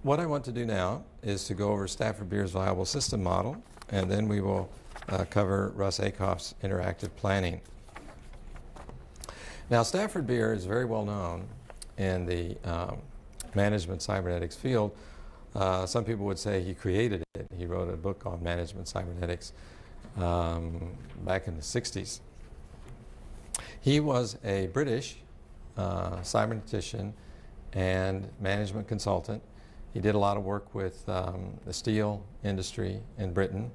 what I want to do now is to go over Stafford Beer's viable system model, and then we will cover Russ Akoff's interactive planning. Now, Stafford Beer is very well known in the management cybernetics field. Some people would say he created it. He wrote a book on management cybernetics back in the 60s. He was a British cybernetician and management consultant. He did a lot of work with the steel industry in Britain.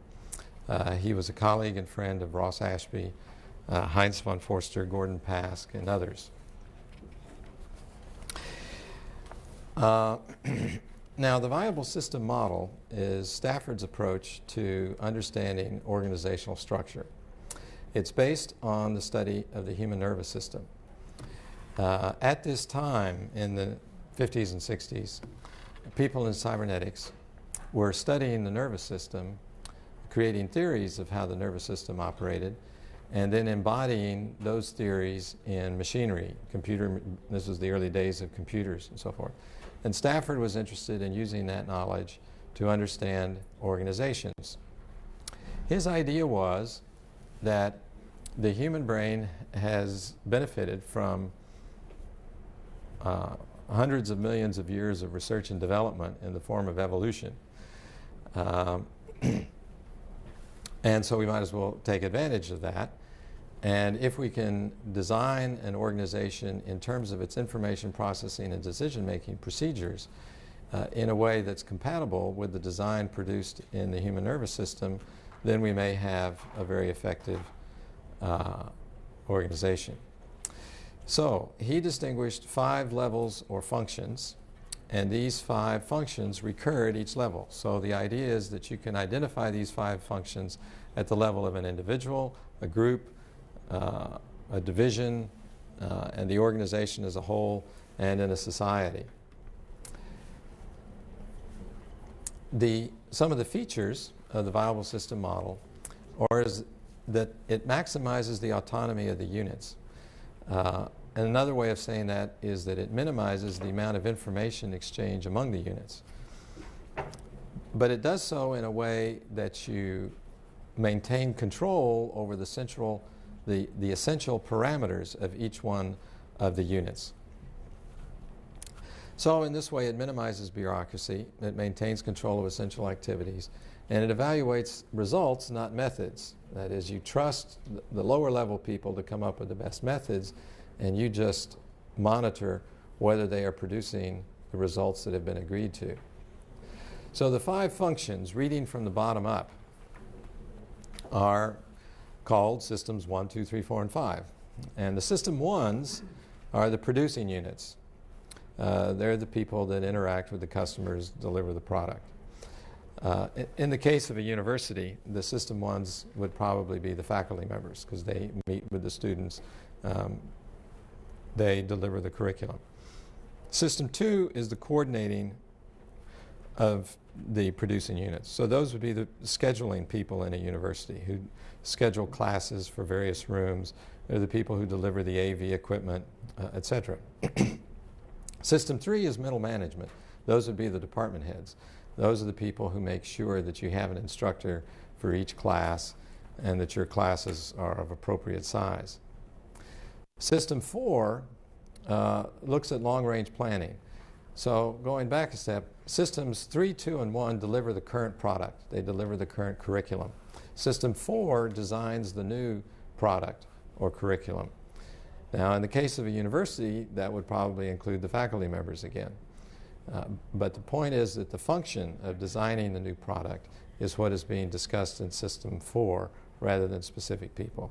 He was a colleague and friend of Ross Ashby, Heinz von Forster, Gordon Pask, and others. Now, the viable system model is Stafford's approach to understanding organizational structure. It's based on the study of the human nervous system. At this time, in the 50s and 60s, people in cybernetics were studying the nervous system, creating theories of how the nervous system operated, and then embodying those theories in machinery, this was the early days of computers and so forth. And Stafford was interested in using that knowledge to understand organizations. His idea was that the human brain has benefited from hundreds of millions of years of research and development in the form of evolution. And so we might as well take advantage of that. And if we can design an organization in terms of its information processing and decision-making procedures in a way that's compatible with the design produced in the human nervous system, then we may have a very effective organization. So he distinguished 5 levels or functions, and these 5 functions recur at each level. So the idea is that you can identify these 5 functions at the level of an individual, a group, a division, and the organization as a whole, and in a society. Some of the features of the viable system model is that it maximizes the autonomy of the units. And another way of saying that is that it minimizes the amount of information exchange among the units. But it does so in a way that you maintain control over the essential parameters of each one of the units. So in this way, it minimizes bureaucracy, it maintains control of essential activities, and it evaluates results, not methods. That is, you trust the lower level people to come up with the best methods, and you just monitor whether they are producing the results that have been agreed to. So the 5 functions, reading from the bottom up, are called systems 1, 2, 3, 4, and 5. And the system 1s are the producing units. They're the people that interact with the customers, deliver the product. In the case of a university, the system 1s would probably be the faculty members because they meet with the students. They deliver the curriculum. System 2 is the coordinating of the producing units. So those would be the scheduling people in a university who schedule classes for various rooms. They're the people who deliver the AV equipment, etc. System 3 is middle management. Those would be the department heads. Those are the people who make sure that you have an instructor for each class and that your classes are of appropriate size. System 4 looks at long-range planning. So going back a step, systems 3, 2, and 1 deliver the current product. They deliver the current curriculum. System 4 designs the new product or curriculum. Now, in the case of a university, that would probably include the faculty members again. But the point is that the function of designing the new product is what is being discussed in System 4 rather than specific people.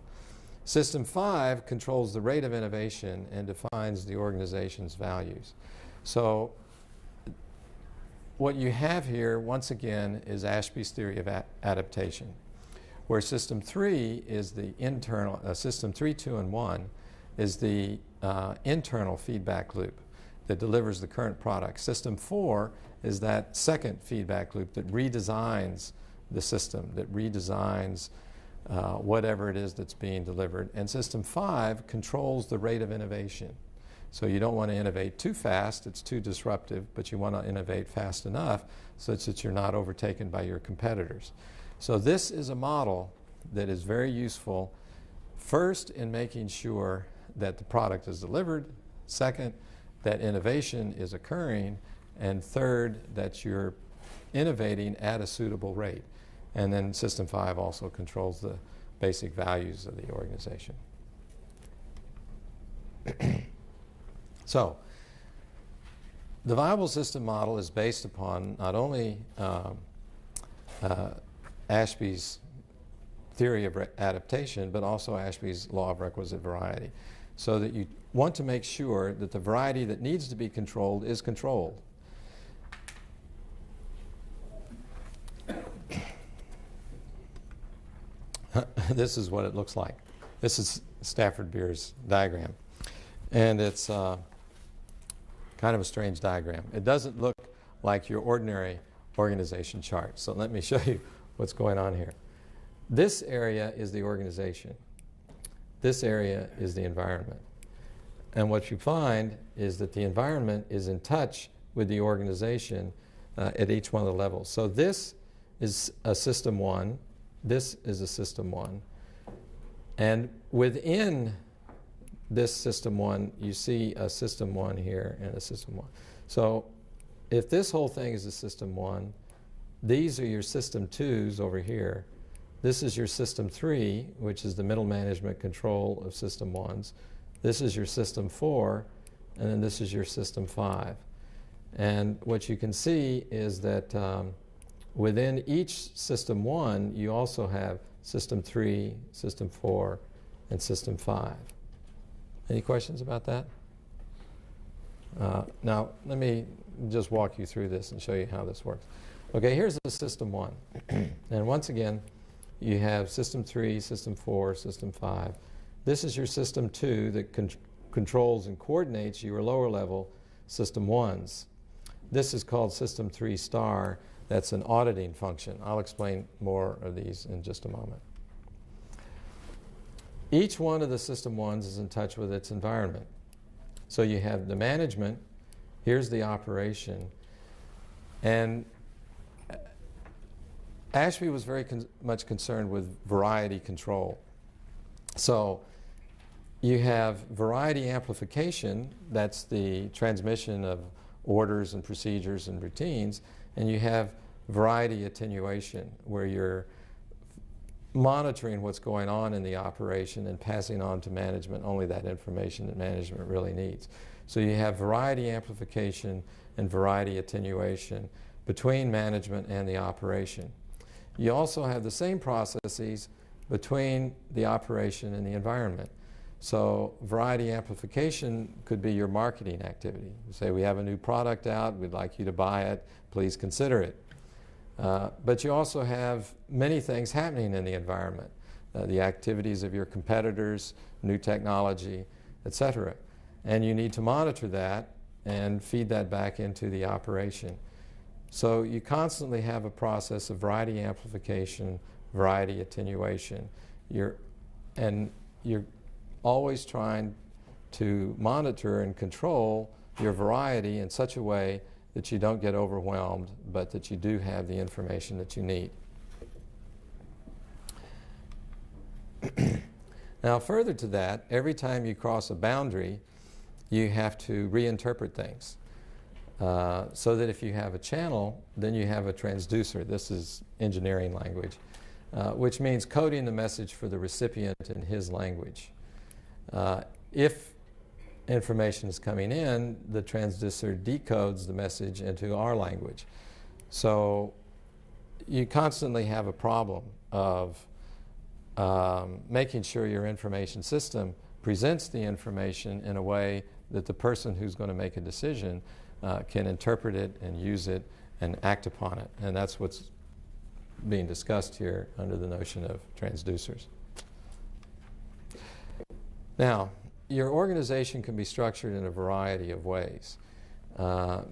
System 5 controls the rate of innovation and defines the organization's values. So what you have here, once again, is Ashby's theory of adaptation, where System 3 is the internal, System 3, 2, and 1 is the internal feedback loop that delivers the current product. System 4 is that second feedback loop that redesigns the system, that redesigns whatever it is that's being delivered. And System 5 controls the rate of innovation. So you don't want to innovate too fast, it's too disruptive, but you want to innovate fast enough such that you're not overtaken by your competitors. So this is a model that is very useful, first in making sure that the product is delivered, second, that innovation is occurring, and third, that you're innovating at a suitable rate. And then System 5 also controls the basic values of the organization. So, the viable system model is based upon not only Ashby's theory of adaptation, but also Ashby's law of requisite variety. So that you want to make sure that the variety that needs to be controlled is controlled. This is what it looks like. This is Stafford Beer's diagram. And it's kind of a strange diagram. It doesn't look like your ordinary organization chart. So let me show you what's going on here. This area is the organization. This area is the environment. And what you find is that the environment is in touch with the organization at each one of the levels. So this is a System 1. This is a System 1. And within this System 1, you see a System 1 here and a System 1. So if this whole thing is a System 1, these are your System 2s over here. This is your System 3, which is the middle management control of System 1s. This is your System 4, and then this is your System 5. And what you can see is that within each System 1, you also have System 3, System 4, and System 5. Any questions about that? Now, let me just walk you through this and show you how this works. Okay, here's the System 1. And once again, you have System 3, System 4, System 5. This is your System 2 that controls and coordinates your lower level System 1s. This is called System 3 star. That's an auditing function. I'll explain more of these in just a moment. Each one of the System 1s is in touch with its environment. So you have the management, here's the operation, and Ashby was very much concerned with variety control. So you have variety amplification, that's the transmission of orders and procedures and routines, and you have variety attenuation, where you're monitoring what's going on in the operation and passing on to management only that information that management really needs. So you have variety amplification and variety attenuation between management and the operation. You also have the same processes between the operation and the environment. So variety amplification could be your marketing activity. You say, we have a new product out, we'd like you to buy it, please consider it. But you also have many things happening in the environment, the activities of your competitors, new technology, etc. And you need to monitor that and feed that back into the operation. So you constantly have a process of variety amplification, variety attenuation. You're always trying to monitor and control your variety in such a way that you don't get overwhelmed, but that you do have the information that you need. Now, further to that, every time you cross a boundary, you have to reinterpret things. So that if you have a channel, then you have a transducer. This is engineering language, which means coding the message for the recipient in his language. If information is coming in, the transducer decodes the message into our language. So you constantly have a problem of making sure your information system presents the information in a way that the person who's going to make a decision can interpret it and use it and act upon it. And that's what's being discussed here under the notion of transducers. Now, your organization can be structured in a variety of ways,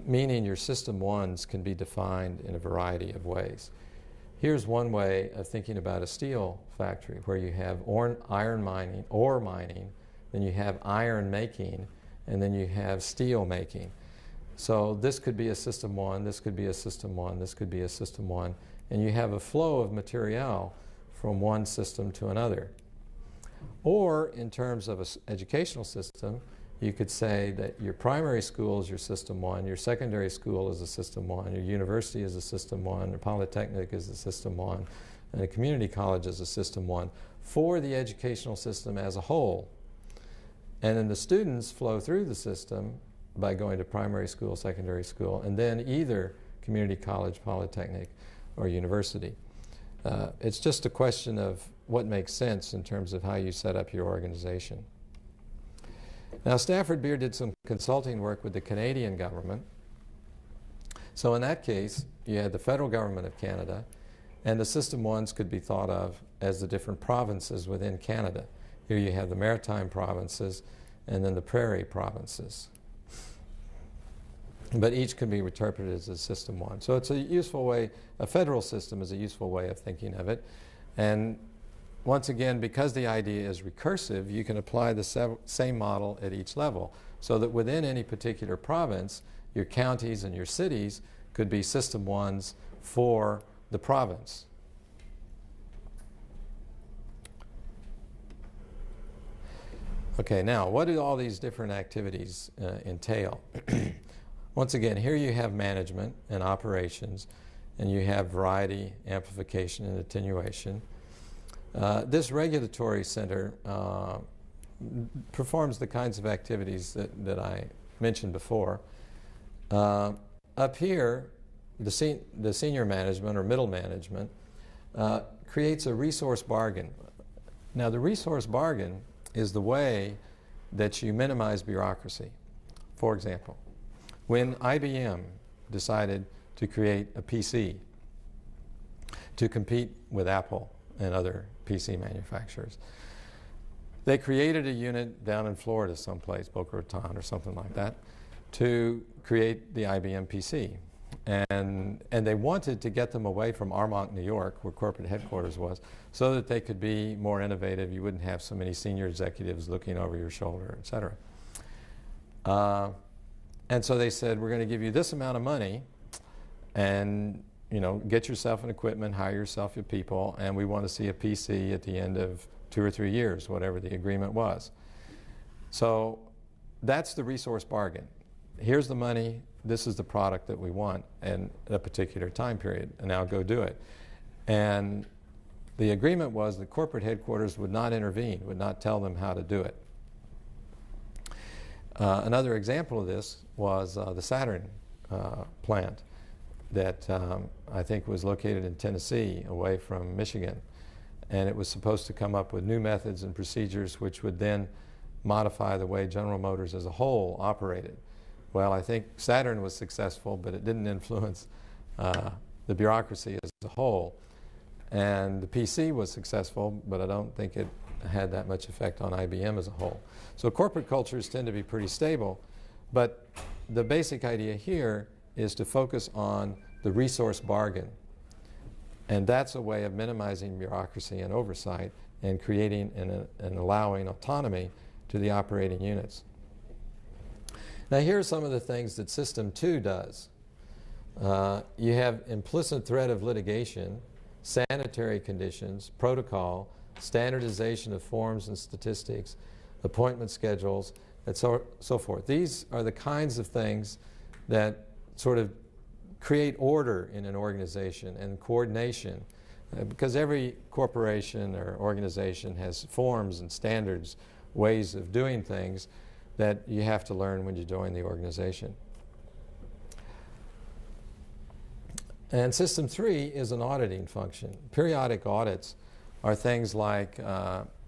meaning your System 1s can be defined in a variety of ways. Here's one way of thinking about a steel factory, where you have ore mining, then you have iron making, and then you have steel making. So this could be a system 1, this could be a system 1, this could be a system 1, and you have a flow of material from one system to another. Or in terms of an educational system, you could say that your primary school is your system 1, your secondary school is a system 1, your university is a system 1, your polytechnic is a system 1, and a community college is a system 1 for the educational system as a whole. And then the students flow through the system by going to primary school, secondary school, and then either community college, polytechnic, or university. It's just a question of what makes sense in terms of how you set up your organization. Now, Stafford Beer did some consulting work with the Canadian government. So in that case, you had the federal government of Canada, and the system 1s could be thought of as the different provinces within Canada. Here you have the maritime provinces and then the prairie provinces. But each can be interpreted as a system 1. So it's a useful way, a federal system is a useful way of thinking of it. And once again, because the idea is recursive, you can apply the same model at each level, so that within any particular province, your counties and your cities could be system 1s for the province. Okay, now, what do all these different activities entail? Once again, here you have management and operations, and you have variety, amplification, and attenuation. This regulatory center performs the kinds of activities that I mentioned before. Up here, the senior management or middle management creates a resource bargain. Now, the resource bargain is the way that you minimize bureaucracy. For example, when IBM decided to create a PC to compete with Apple and other PC manufacturers, they created a unit down in Florida someplace, Boca Raton or something like that, to create the IBM PC. And they wanted to get them away from Armonk, New York, where corporate headquarters was, so that they could be more innovative. You wouldn't have so many senior executives looking over your shoulder, et cetera. And so they said, we're going to give you this amount of money, and get yourself an equipment, hire yourself your people, and we want to see a PC at the end of 2 or 3 years, whatever the agreement was. So that's the resource bargain. Here's the money, this is the product that we want in a particular time period, and now go do it. And the agreement was that corporate headquarters would not intervene, would not tell them how to do it. Another example of this was the Saturn plant that I think was located in Tennessee, away from Michigan. And it was supposed to come up with new methods and procedures which would then modify the way General Motors as a whole operated. Well, I think Saturn was successful, but it didn't influence the bureaucracy as a whole. And the PC was successful, but I don't think it had that much effect on IBM as a whole. So corporate cultures tend to be pretty stable, but the basic idea here is to focus on the resource bargain. And that's a way of minimizing bureaucracy and oversight and creating and allowing autonomy to the operating units. Now, here are some of the things that System 2 does. You have implicit threat of litigation, sanitary conditions, protocol, standardization of forms and statistics, appointment schedules, and so forth. These are the kinds of things that sort of create order in an organization and coordination, because every corporation or organization has forms and standards, ways of doing things that you have to learn when you join the organization. And System 3 is an auditing function. Periodic audits are things like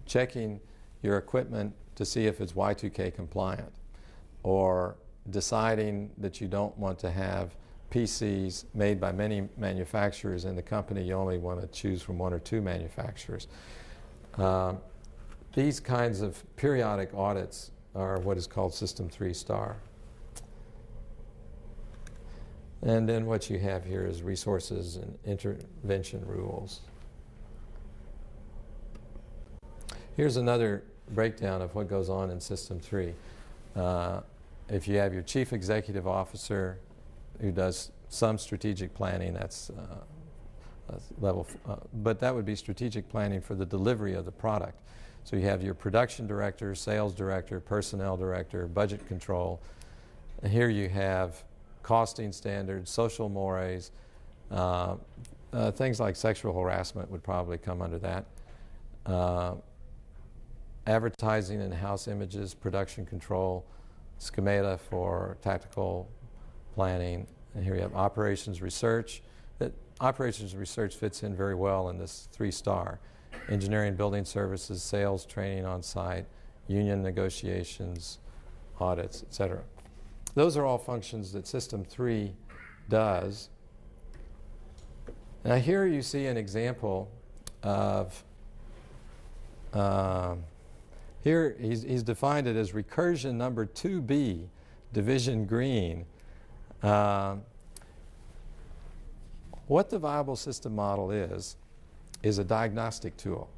checking your equipment to see if it's Y2K compliant, or deciding that you don't want to have PCs made by many manufacturers in the company. You only want to choose from 1 or 2 manufacturers. These kinds of periodic audits are what is called System 3 star. And then what you have here is resources and intervention rules. Here's another breakdown of what goes on in System 3. if you have your chief executive officer who does some strategic planning, that's level, but that would be strategic planning for the delivery of the product. So you have your production director, sales director, personnel director, budget control. And here you have costing standards, social mores, things like sexual harassment would probably come under that. Advertising and house images, production control, schemata for tactical planning. And here you have operations research. That operations research fits in very well in this 3-star. Engineering, building services, sales, training on site, union negotiations, audits, etc. Those are all functions that System 3 does. Now here you see an example of, here he's defined it as recursion number 2B, division green. What the viable system model is a diagnostic tool.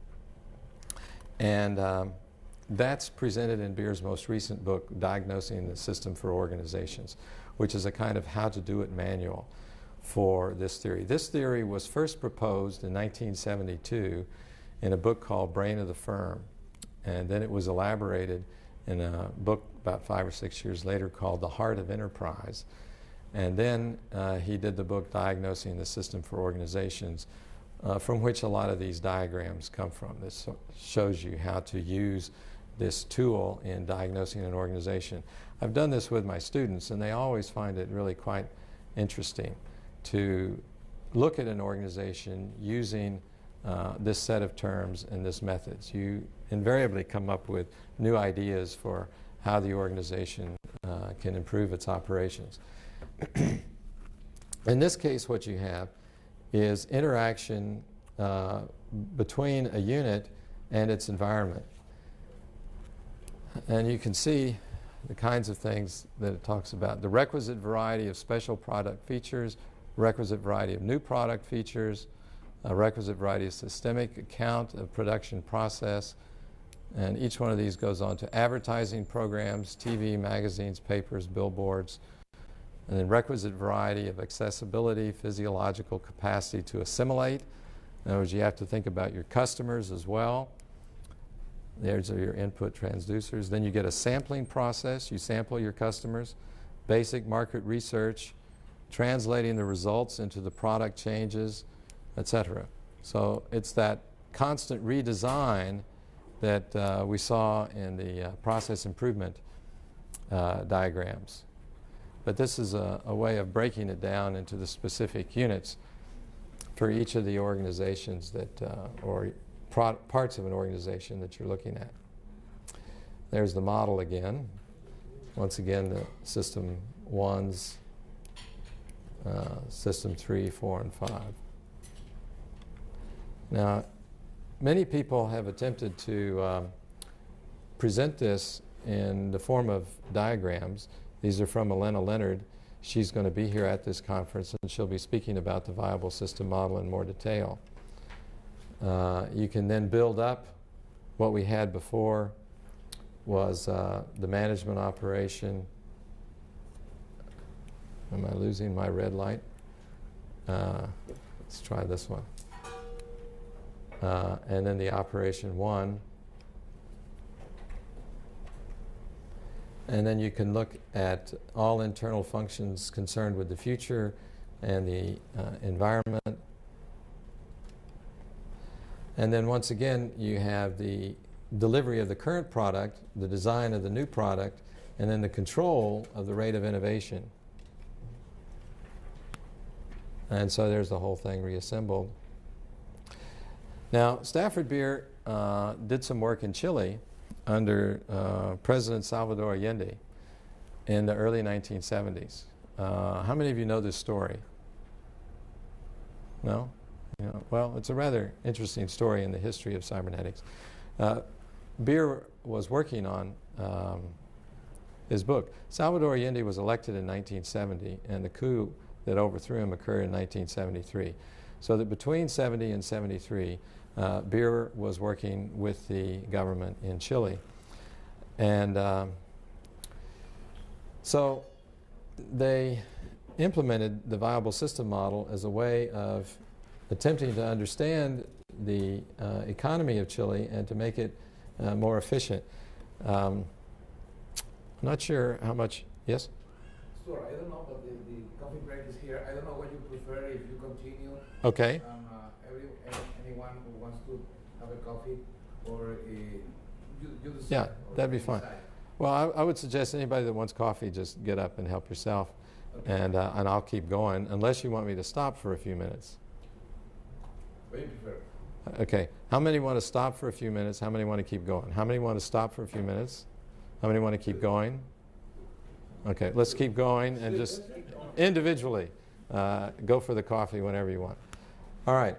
And that's presented in Beer's most recent book, Diagnosing the System for Organizations, which is a kind of how-to-do-it manual for this theory. This theory was first proposed in 1972 in a book called Brain of the Firm. And then it was elaborated in a book about 5 or 6 years later called The Heart of Enterprise. And then he did the book Diagnosing the System for Organizations, from which a lot of these diagrams come from. This shows you how to use this tool in diagnosing an organization. I've done this with my students, and they always find it really quite interesting to look at an organization using this set of terms and this methods. You invariably come up with new ideas for how the organization can improve its operations. In this case, what you have is interaction between a unit and its environment. And you can see the kinds of things that it talks about. The requisite variety of special product features, requisite variety of new product features, a requisite variety of systemic account of production process, and each one of these goes on to advertising programs, TV, magazines, papers, billboards, and then requisite variety of accessibility, physiological capacity to assimilate. In other words, you have to think about your customers as well. There's your input transducers. Then you get a sampling process. You sample your customers, basic market research, translating the results into the product changes, etc. So it's that constant redesign that we saw in the process improvement diagrams. But this is a way of breaking it down into the specific units for each of the organizations that, or parts of an organization that you're looking at. There's the model again. Once again, the System 1s, System 3, 4, and 5. Now, many people have attempted to present this in the form of diagrams. These are from Elena Leonard. She's going to be here at this conference, and she'll be speaking about the viable system model in more detail. You can then build up. What we had before was the management operation. Am I losing my red light? Let's try this one. And then the operation 1. And then you can look at all internal functions concerned with the future and the environment. And then once again, you have the delivery of the current product, the design of the new product, and then the control of the rate of innovation. And so there's the whole thing reassembled. Now, Stafford Beer did some work in Chile under President Salvador Allende in the early 1970s. How many of you know this story? No? You know, well, it's a rather interesting story in the history of cybernetics. Beer was working on his book. Salvador Allende was elected in 1970, and the coup that overthrew him occurred in 1973. So that between 70 and 73, Beer was working with the government in Chile. And So they implemented the viable system model as a way of attempting to understand the economy of Chile and to make it more efficient. I'm not sure how much. Yes? Stuart, I don't know, but the coffee break is here. I don't know what you prefer, if you continue. Okay. Anyone who wants to have a coffee, or you decide. Yeah, that'd be fine. Well, I would suggest anybody that wants coffee, just get up and help yourself. Okay. And I'll keep going, unless you want me to stop for a few minutes. What do you prefer? Okay. How many want to stop for a few minutes? How many want to keep going? How many want to stop for a few minutes? How many want to keep going? Okay, let's keep going and just individually go for the coffee whenever you want. All right.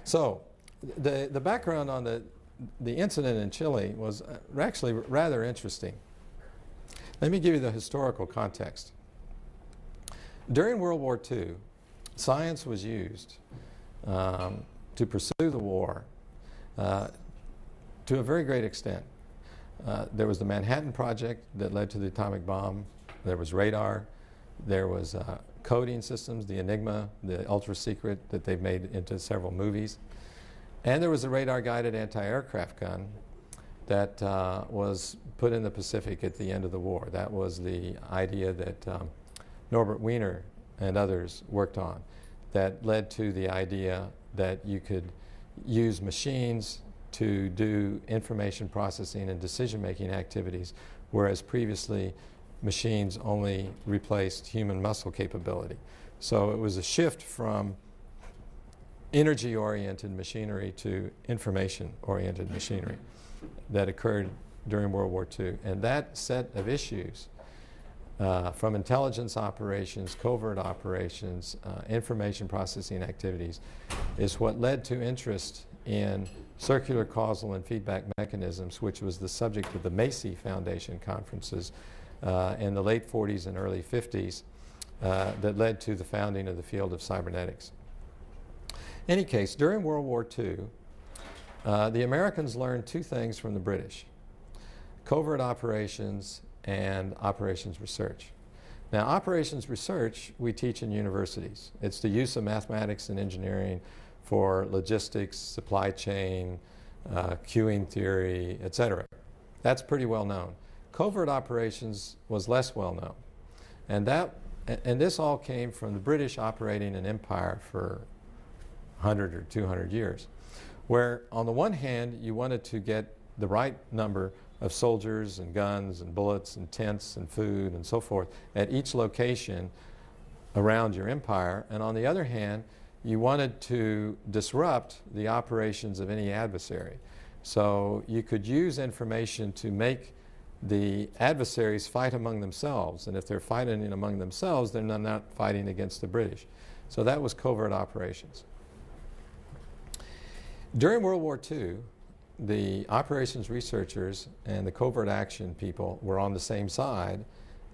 So the background on the incident in Chile was actually rather interesting. Let me give you the historical context. During World War II, science was used to pursue the war to a very great extent. There was the Manhattan Project that led to the atomic bomb. There was radar. There was coding systems, the Enigma, the ultra secret that they've made into several movies. And there was a radar-guided anti-aircraft gun that was put in the Pacific at the end of the war. That was the idea that Norbert Wiener and others worked on, that led to the idea that you could use machines to do information processing and decision-making activities, whereas previously machines only replaced human muscle capability. So it was a shift from energy-oriented machinery to information-oriented machinery that occurred during World War II. And that set of issues, from intelligence operations, covert operations, information processing activities, is what led to interest in circular causal and feedback mechanisms, which was the subject of the Macy Foundation conferences in the late 40s and early 50s that led to the founding of the field of cybernetics. In any case, during World War II, the Americans learned two things from the British: covert operations and operations research. Now, operations research we teach in universities. It's the use of mathematics and engineering for logistics, supply chain, queuing theory, etc. That's pretty well known. Covert operations was less well known. And this all came from the British operating an empire for 100 or 200 years, where on the one hand you wanted to get the right number of soldiers and guns and bullets and tents and food and so forth at each location around your empire, and on the other hand you wanted to disrupt the operations of any adversary. So you could use information to make the adversaries fight among themselves, and if they're fighting among themselves, they're not fighting against the British. So that was covert operations. During World War II, the operations researchers and the covert action people were on the same side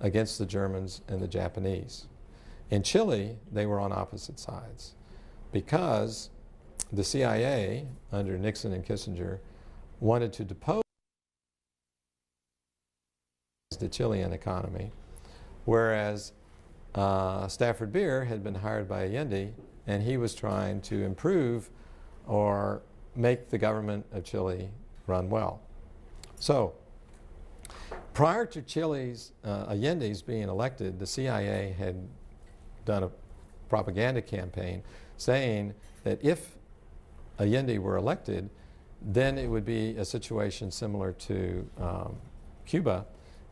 against the Germans and the Japanese. In Chile, they were on opposite sides because the CIA, under Nixon and Kissinger, wanted to depose the Chilean economy, whereas Stafford Beer had been hired by Allende, and he was trying to improve or make the government of Chile run well. So, prior to Chile's Allende's being elected, the CIA had done a propaganda campaign saying that if Allende were elected, then it would be a situation similar to Cuba,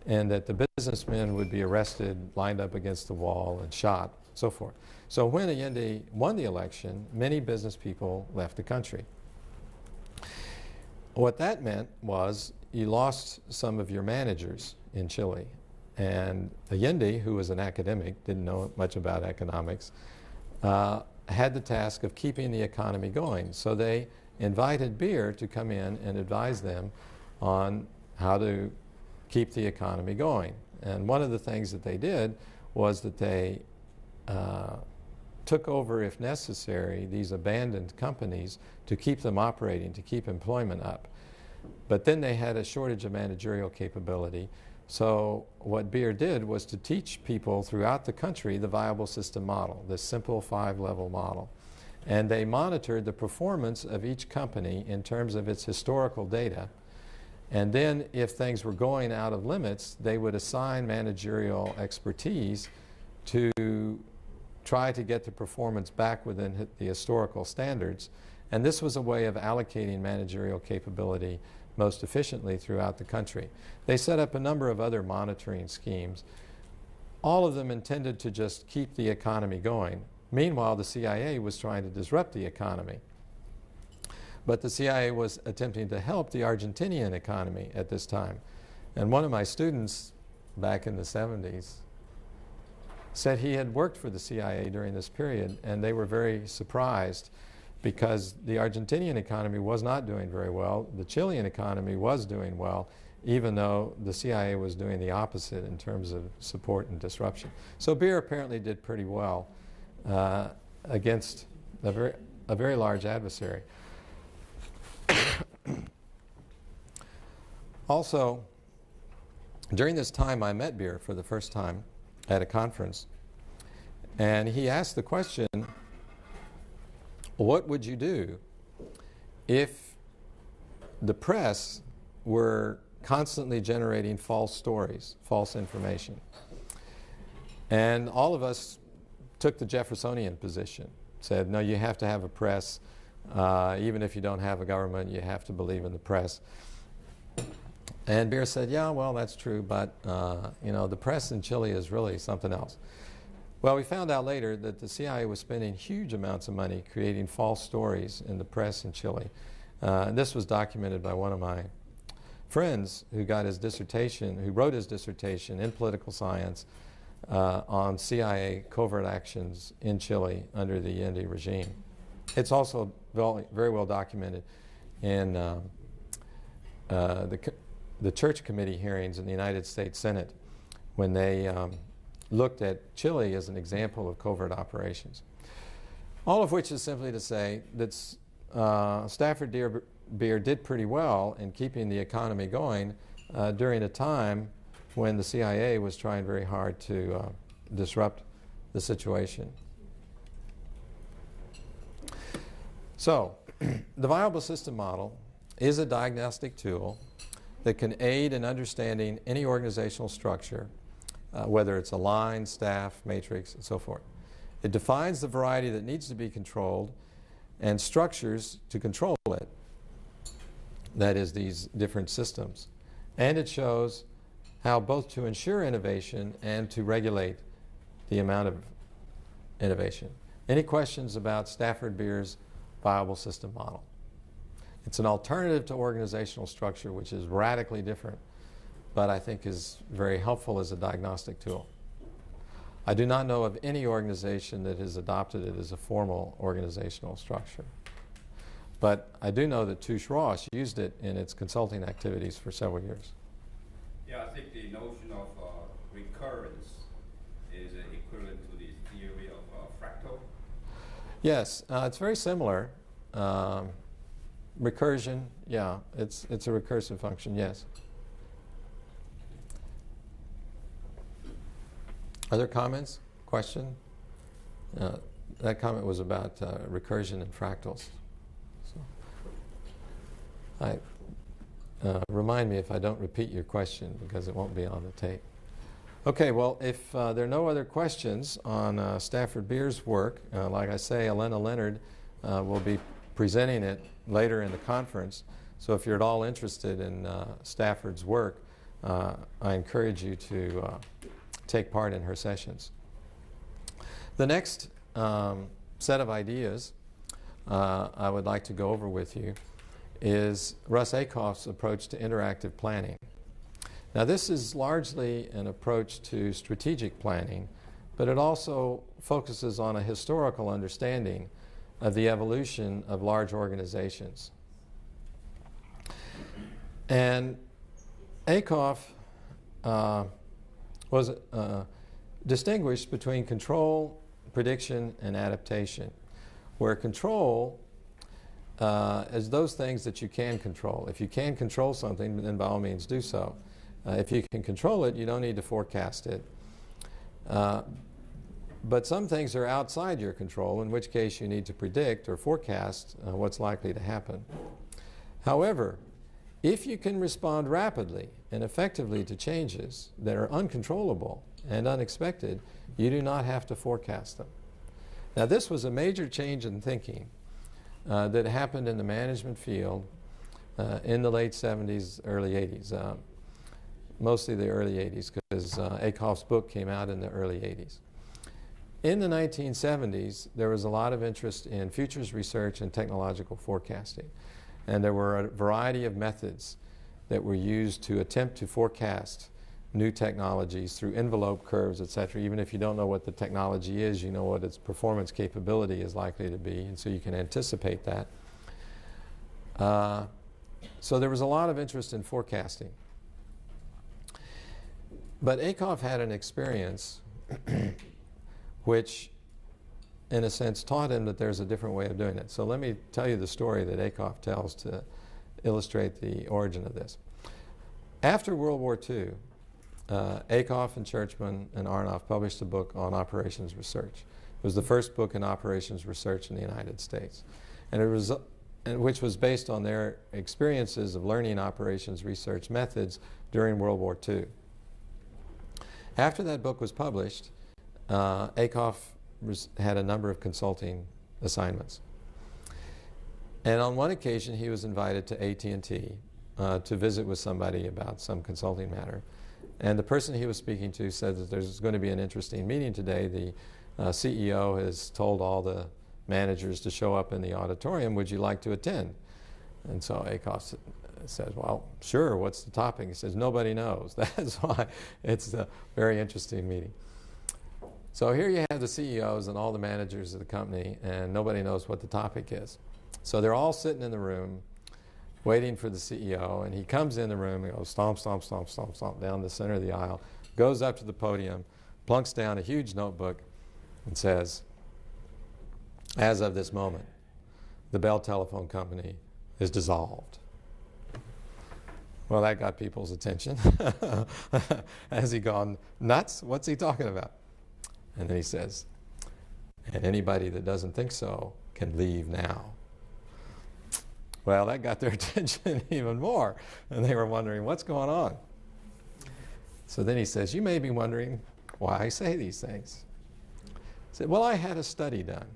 and that the businessmen would be arrested, lined up against the wall, and shot, so forth. So when Allende won the election, many business people left the country. What that meant was you lost some of your managers in Chile. And Allende, who was an academic, didn't know much about economics, had the task of keeping the economy going. So they invited Beer to come in and advise them on how to keep the economy going. And one of the things that they did was that they took over, if necessary, these abandoned companies to keep them operating, to keep employment up. But then they had a shortage of managerial capability. So what Beer did was to teach people throughout the country the viable system model, this simple 5-level model. And they monitored the performance of each company in terms of its historical data. And then if things were going out of limits, they would assign managerial expertise to try to get the performance back within the historical standards. And this was a way of allocating managerial capability most efficiently throughout the country. They set up a number of other monitoring schemes, all of them intended to just keep the economy going. Meanwhile, the CIA was trying to disrupt the economy. But the CIA was attempting to help the Argentinian economy at this time. And one of my students back in the 70s said he had worked for the CIA during this period, and they were very surprised because the Argentinian economy was not doing very well. The Chilean economy was doing well, even though the CIA was doing the opposite in terms of support and disruption. So Beer apparently did pretty well against a very large adversary. Also, during this time I met Beer for the first time at a conference, and he asked the question, what would you do if the press were constantly generating false stories, false information? And all of us took the Jeffersonian position, said, no, you have to have a press. Even if you don't have a government, you have to believe in the press. And Beer said, yeah, well, that's true, but you know, the press in Chile is really something else. Well, we found out later that the CIA was spending huge amounts of money creating false stories in the press in Chile. And this was documented by one of my friends who got his dissertation, who wrote his dissertation in political science on CIA covert actions in Chile under the Allende regime. It's also very well documented in the Church Committee hearings in the United States Senate when they looked at Chile as an example of covert operations. All of which is simply to say that Stafford Beer did pretty well in keeping the economy going during a time when the CIA was trying very hard to disrupt the situation. So, the viable system model is a diagnostic tool that can aid in understanding any organizational structure, whether it's a line, staff, matrix, and so forth. It defines the variety that needs to be controlled and structures to control it, that is, these different systems. And it shows how both to ensure innovation and to regulate the amount of innovation. Any questions about Stafford Beer's viable system model? It's an alternative to organizational structure, which is radically different, but I think is very helpful as a diagnostic tool. I do not know of any organization that has adopted it as a formal organizational structure. But I do know that Touche Ross used it in its consulting activities for several years. Yeah, I think the notion of recurrence is equivalent to the theory of fractal. Yes, it's very similar. Recursion, yeah, it's a recursive function, yes. Other comments? Question? That comment was about recursion and fractals. So, remind me if I don't repeat your question because it won't be on the tape. Okay, well, if there are no other questions on Stafford Beer's work, like I say, Elena Leonard will be presenting it later in the conference. So if you're at all interested in Stafford's work, I encourage you to take part in her sessions. The next set of ideas I would like to go over with you is Russ Akoff's approach to interactive planning. Now this is largely an approach to strategic planning, but it also focuses on a historical understanding of the evolution of large organizations. And Akoff was distinguished between control, prediction, and adaptation, where control as those things that you can control. If you can control something, then by all means do so. If you can control it, you don't need to forecast it. But some things are outside your control, in which case you need to predict or forecast what's likely to happen. However, if you can respond rapidly and effectively to changes that are uncontrollable and unexpected, you do not have to forecast them. Now, this was a major change in thinking that happened in the management field in the late 70s, early 80s. Mostly the early 80s, because Akoff's book came out in the early 80s. In the 1970s, there was a lot of interest in futures research and technological forecasting. And there were a variety of methods that were used to attempt to forecast new technologies through envelope curves, etc. Even if you don't know what the technology is, you know what its performance capability is likely to be, and so you can anticipate that. So there was a lot of interest in forecasting. But Akoff had an experience which, in a sense, taught him that there's a different way of doing it. So let me tell you the story that Akoff tells to illustrate the origin of this. After World War II, Akoff and Churchman and Arnoff published a book on operations research. It was the first book in operations research in the United States, which was based on their experiences of learning operations research methods during World War II. After that book was published, Akoff had a number of consulting assignments. And on one occasion, he was invited to AT&T to visit with somebody about some consulting matter. And the person he was speaking to said that there's going to be an interesting meeting today. The CEO has told all the managers to show up in the auditorium. Would you like to attend? And so Akoff says, well, sure, what's the topic? He says, nobody knows. That's why it's a very interesting meeting. So here you have the CEOs and all the managers of the company, and nobody knows what the topic is. So they're all sitting in the room waiting for the CEO, and he comes in the room and goes stomp, stomp, stomp, stomp, stomp down the center of the aisle, goes up to the podium, plunks down a huge notebook, and says, as of this moment, the Bell Telephone Company is dissolved. Well, that got people's attention. Has he gone nuts? What's he talking about? And then he says, and anybody that doesn't think so can leave now. Well, that got their attention even more, and they were wondering, what's going on? So then he says, you may be wondering why I say these things. He said, well, I had a study done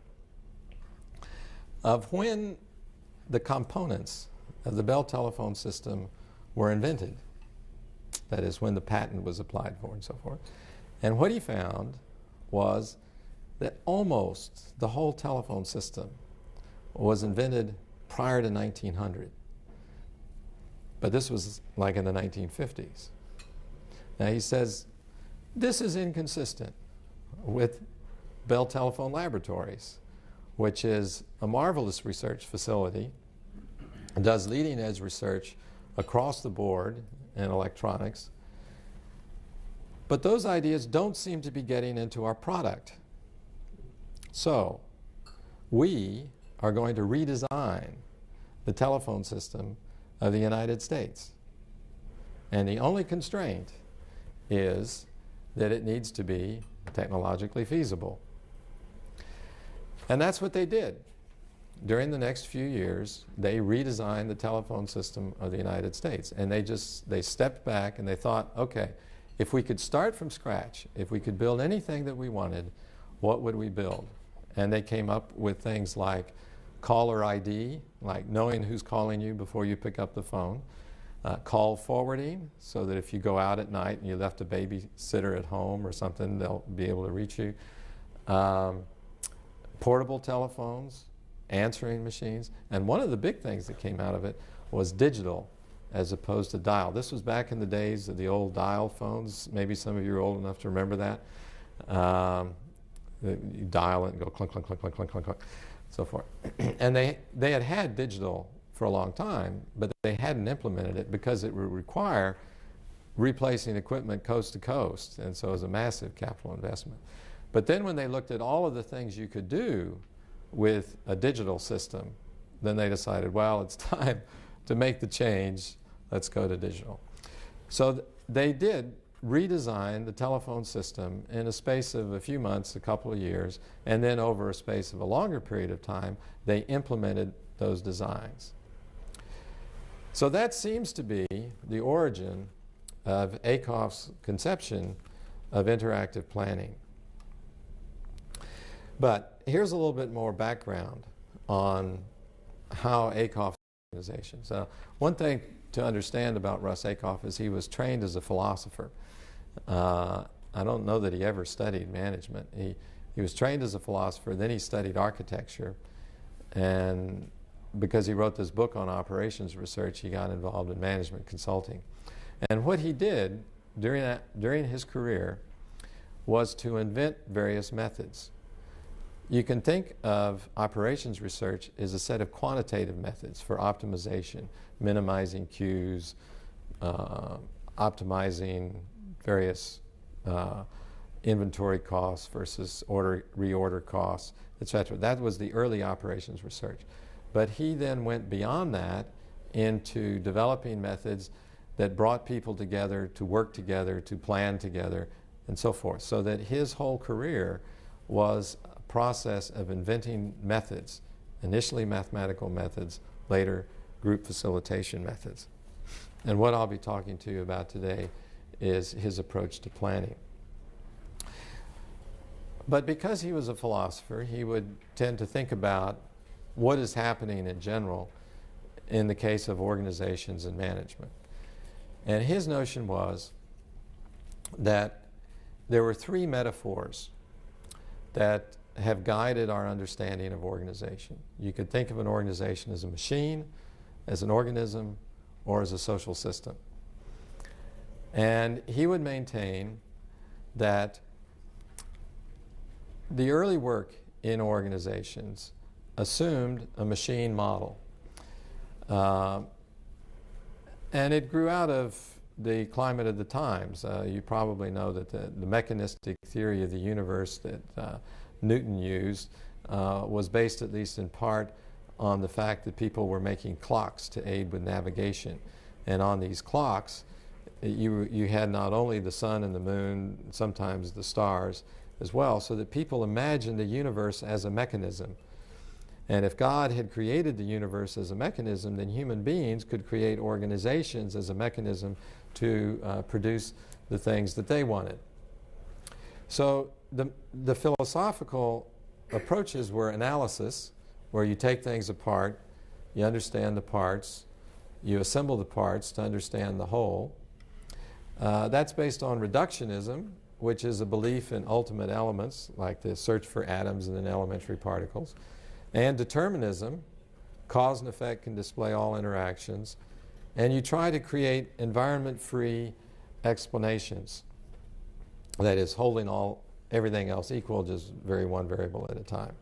of when the components of the Bell telephone system were invented. That is, when the patent was applied for and so forth. And what he found was that almost the whole telephone system was invented prior to 1900. But this was like in the 1950s. Now he says, this is inconsistent with Bell Telephone Laboratories, which is a marvelous research facility, does leading edge research across the board in electronics. But those ideas don't seem to be getting into our product. So we are going to redesign the telephone system of the United States. And the only constraint is that it needs to be technologically feasible. And that's what they did. During the next few years, they redesigned the telephone system of the United States. And they stepped back and they thought, okay, if we could start from scratch, if we could build anything that we wanted, what would we build? And they came up with things like caller ID, like knowing who's calling you before you pick up the phone. Call forwarding, so that if you go out at night and you left a babysitter at home or something, they'll be able to reach you. Portable telephones, answering machines. And one of the big things that came out of it was digital as opposed to dial. This was back in the days of the old dial phones. Maybe some of you are old enough to remember that. You dial it and go clunk, clunk, clunk, clunk, clunk, clunk, clunk, so forth. And they had digital for a long time, but they hadn't implemented it because it would require replacing equipment coast to coast, and so it was a massive capital investment. But then when they looked at all of the things you could do with a digital system, then they decided, well, it's time to make the change. Let's go to digital. So they did redesign the telephone system in a space of a few months, a couple of years, and then over a space of a longer period of time, they implemented those designs. So that seems to be the origin of Ackoff's conception of interactive planning. But here's a little bit more background on how Ackoff's organization. So one thing to understand about Russ Ackoff is he was trained as a philosopher. I don't know that he ever studied management. He was trained as a philosopher, then he studied architecture, and because he wrote this book on operations research, he got involved in management consulting. And what he did during his career was to invent various methods. You can think of operations research as a set of quantitative methods for optimization, minimizing queues, optimizing various inventory costs versus reorder costs, etc. That was the early operations research. But he then went beyond that into developing methods that brought people together to work together, to plan together, and so forth. So that his whole career was a process of inventing methods, initially mathematical methods, later group facilitation methods. And what I'll be talking to you about today is his approach to planning. But because he was a philosopher, he would tend to think about what is happening in general in the case of organizations and management. And his notion was that there were three metaphors that have guided our understanding of organization. You could think of an organization as a machine, as an organism, or as a social system. And he would maintain that the early work in organizations assumed a machine model. And it grew out of the climate of the times. You probably know that the mechanistic theory of the universe that Newton used was based, at least in part, on the fact that people were making clocks to aid with navigation. And on these clocks, you had not only the sun and the moon, sometimes the stars as well, so that people imagined the universe as a mechanism. And if God had created the universe as a mechanism, then human beings could create organizations as a mechanism to produce the things that they wanted. So the philosophical approaches were analysis, where you take things apart, you understand the parts, you assemble the parts to understand the whole. That's based on reductionism, which is a belief in ultimate elements, like the search for atoms and then elementary particles. And determinism, cause and effect can display all interactions. And you try to create environment-free explanations. That is, holding everything else equal, just vary one variable at a time.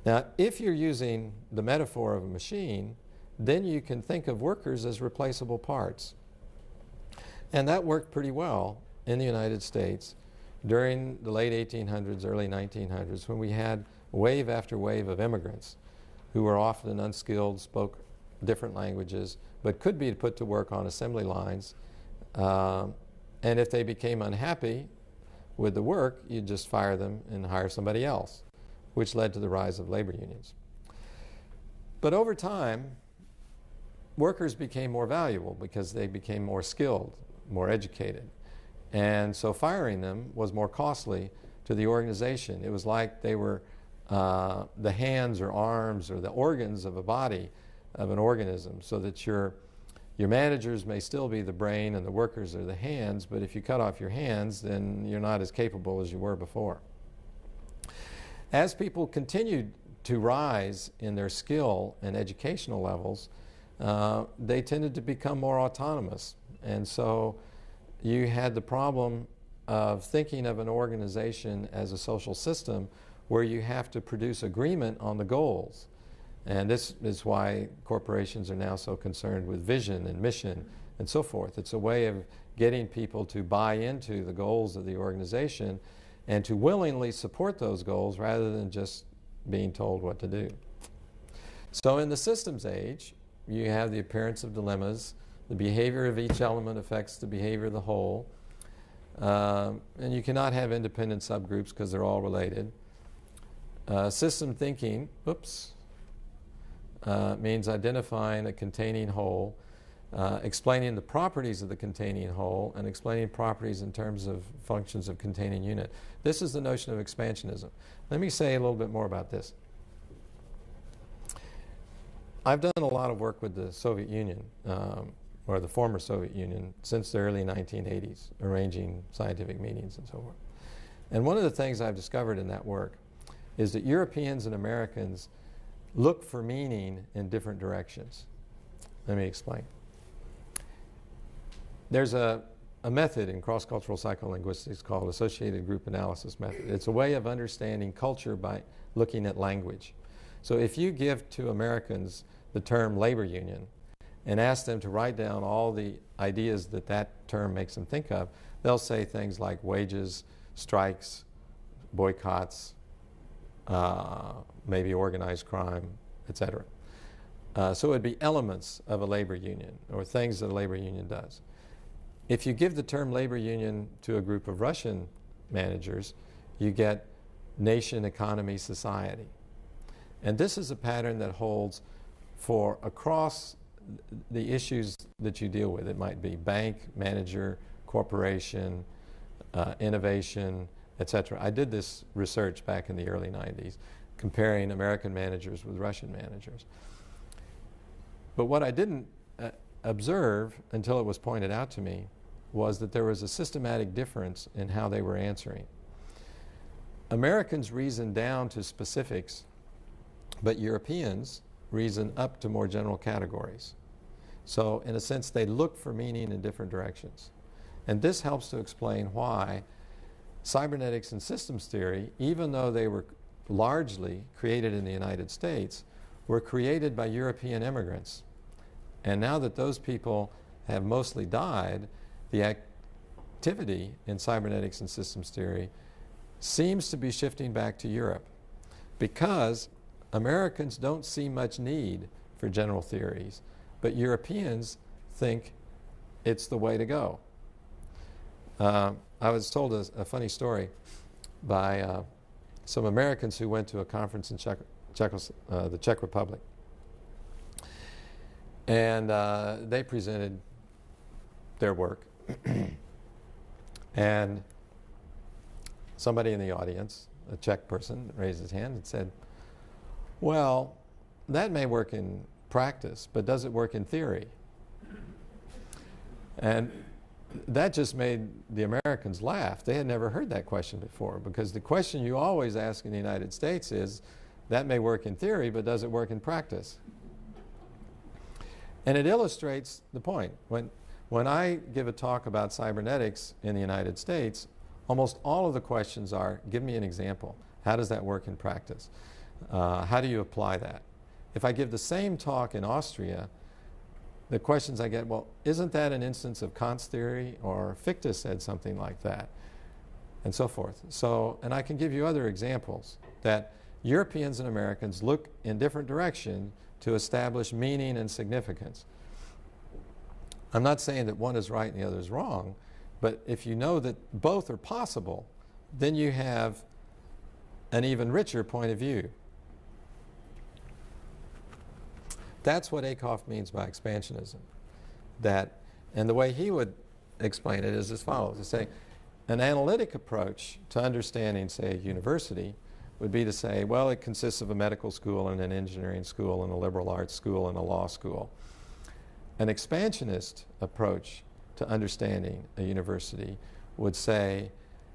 Now, if you're using the metaphor of a machine, then you can think of workers as replaceable parts. And that worked pretty well in the United States during the late 1800s, early 1900s, when we had wave after wave of immigrants who were often unskilled, spoke different languages, but could be put to work on assembly lines. And if they became unhappy with the work, you'd just fire them and hire somebody else, which led to the rise of labor unions. But over time, workers became more valuable because they became more skilled, more educated. And so firing them was more costly to the organization. It was like they were the hands or arms or the organs of a body, of an organism, so that your managers may still be the brain and the workers are the hands, but if you cut off your hands, then you're not as capable as you were before. As people continued to rise in their skill and educational levels, they tended to become more autonomous. And so you had the problem of thinking of an organization as a social system where you have to produce agreement on the goals. And this is why corporations are now so concerned with vision and mission and so forth. It's a way of getting people to buy into the goals of the organization and to willingly support those goals rather than just being told what to do. So in the systems age, you have the appearance of dilemmas. The behavior of each element affects the behavior of the whole. And you cannot have independent subgroups because they're all related. System thinking, means identifying a containing whole, explaining the properties of the containing whole, and explaining properties in terms of functions of containing unit. This is the notion of expansionism. Let me say a little bit more about this. I've done a lot of work with the Soviet Union, or the former Soviet Union, since the early 1980s, arranging scientific meetings and so forth. And one of the things I've discovered in that work is that Europeans and Americans look for meaning in different directions. Let me explain. There's a method in cross-cultural psycholinguistics called associated group analysis method. It's a way of understanding culture by looking at language. So if you give to Americans the term labor union and ask them to write down all the ideas that that term makes them think of, they'll say things like wages, strikes, boycotts, maybe organized crime, etc. So it would be elements of a labor union or things that a labor union does. If you give the term labor union to a group of Russian managers, you get nation, economy, society. And this is a pattern that holds for across the issues that you deal with. It might be bank, manager, corporation, innovation, etc. I did this research back in the early 90s, comparing American managers with Russian managers. But what I didn't observe until it was pointed out to me was that there was a systematic difference in how they were answering. Americans reason down to specifics, but Europeans reason up to more general categories. So in a sense, they look for meaning in different directions. And this helps to explain why cybernetics and systems theory, even though they were largely created in the United States, were created by European immigrants. And now that those people have mostly died, the activity in cybernetics and systems theory seems to be shifting back to Europe, because Americans don't see much need for general theories, but Europeans think it's the way to go. I was told a funny story by some Americans who went to a conference in the Czech Republic. And they presented their work. And somebody in the audience, a Czech person, raised his hand and said, well, that may work in practice, but does it work in theory? And that just made the Americans laugh. They had never heard that question before, because the question you always ask in the United States is, that may work in theory, but does it work in practice? And it illustrates the point. When I give a talk about cybernetics in the United States, almost all of the questions are, give me an example. How does that work in practice? How do you apply that? If I give the same talk in Austria, the questions I get, well, isn't that an instance of Kant's theory? Or Fichte said something like that, and so forth. So, and I can give you other examples that Europeans and Americans look in different directions to establish meaning and significance. I'm not saying that one is right and the other is wrong, but if you know that both are possible, then you have an even richer point of view. That's what Ackoff means by expansionism. That, and the way he would explain it is as follows. To say, an analytic approach to understanding, say, a university would be to say, well, it consists of a medical school and an engineering school and a liberal arts school and a law school. An expansionist approach to understanding a university would say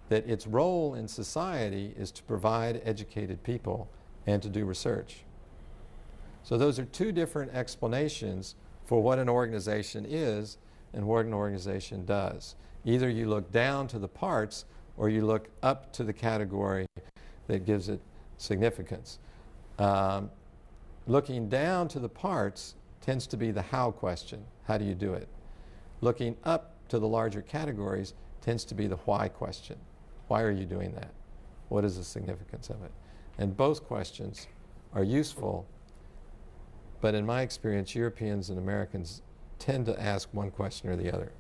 that its role in society is to provide educated people and to do research. So those are two different explanations for what an organization is and what an organization does. Either you look down to the parts or you look up to the category that gives it significance. Looking down to the parts tends to be the how question. How do you do it? Looking up to the larger categories tends to be the why question. Why are you doing that? What is the significance of it? And both questions are useful but in my experience, Europeans and Americans tend to ask one question or the other.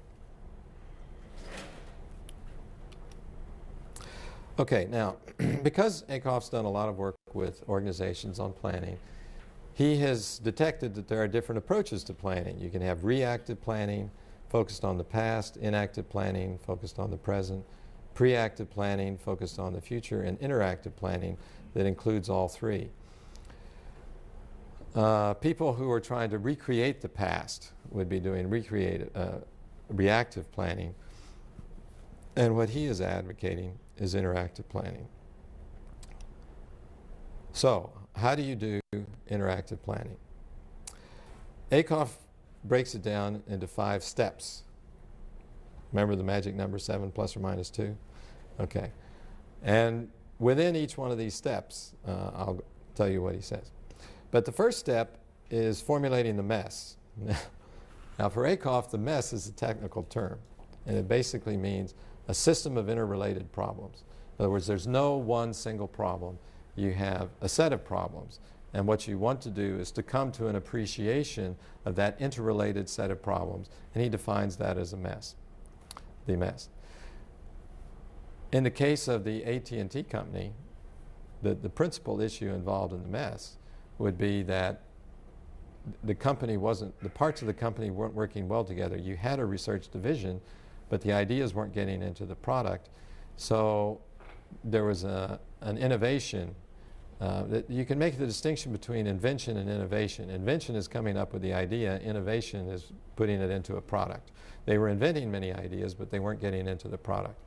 Okay, now, because Akoff's done a lot of work with organizations on planning, he has detected that there are different approaches to planning. You can have reactive planning, focused on the past, inactive planning, focused on the present, preactive planning, focused on the future, and interactive planning that includes all three. People who are trying to recreate the past would be doing reactive planning, and what he is advocating is interactive planning. So, how do you do interactive planning? Akoff breaks it down into 5 steps. Remember the magic number 7 plus or minus 2? Okay. And within each one of these steps, I'll tell you what he says. But the first step is formulating the mess. Now for Akoff, the mess is a technical term, and it basically means a system of interrelated problems. In other words, there's no one single problem. You have a set of problems, and what you want to do is to come to an appreciation of that interrelated set of problems, and he defines that as a mess, the mess. In the case of the AT&T company, the principal issue involved in the mess would be that the parts of the company weren't working well together. You had a research division, but the ideas weren't getting into the product. So there was an innovation. That you can make the distinction between invention and innovation. Invention is coming up with the idea. Innovation is putting it into a product. They were inventing many ideas, but they weren't getting into the product.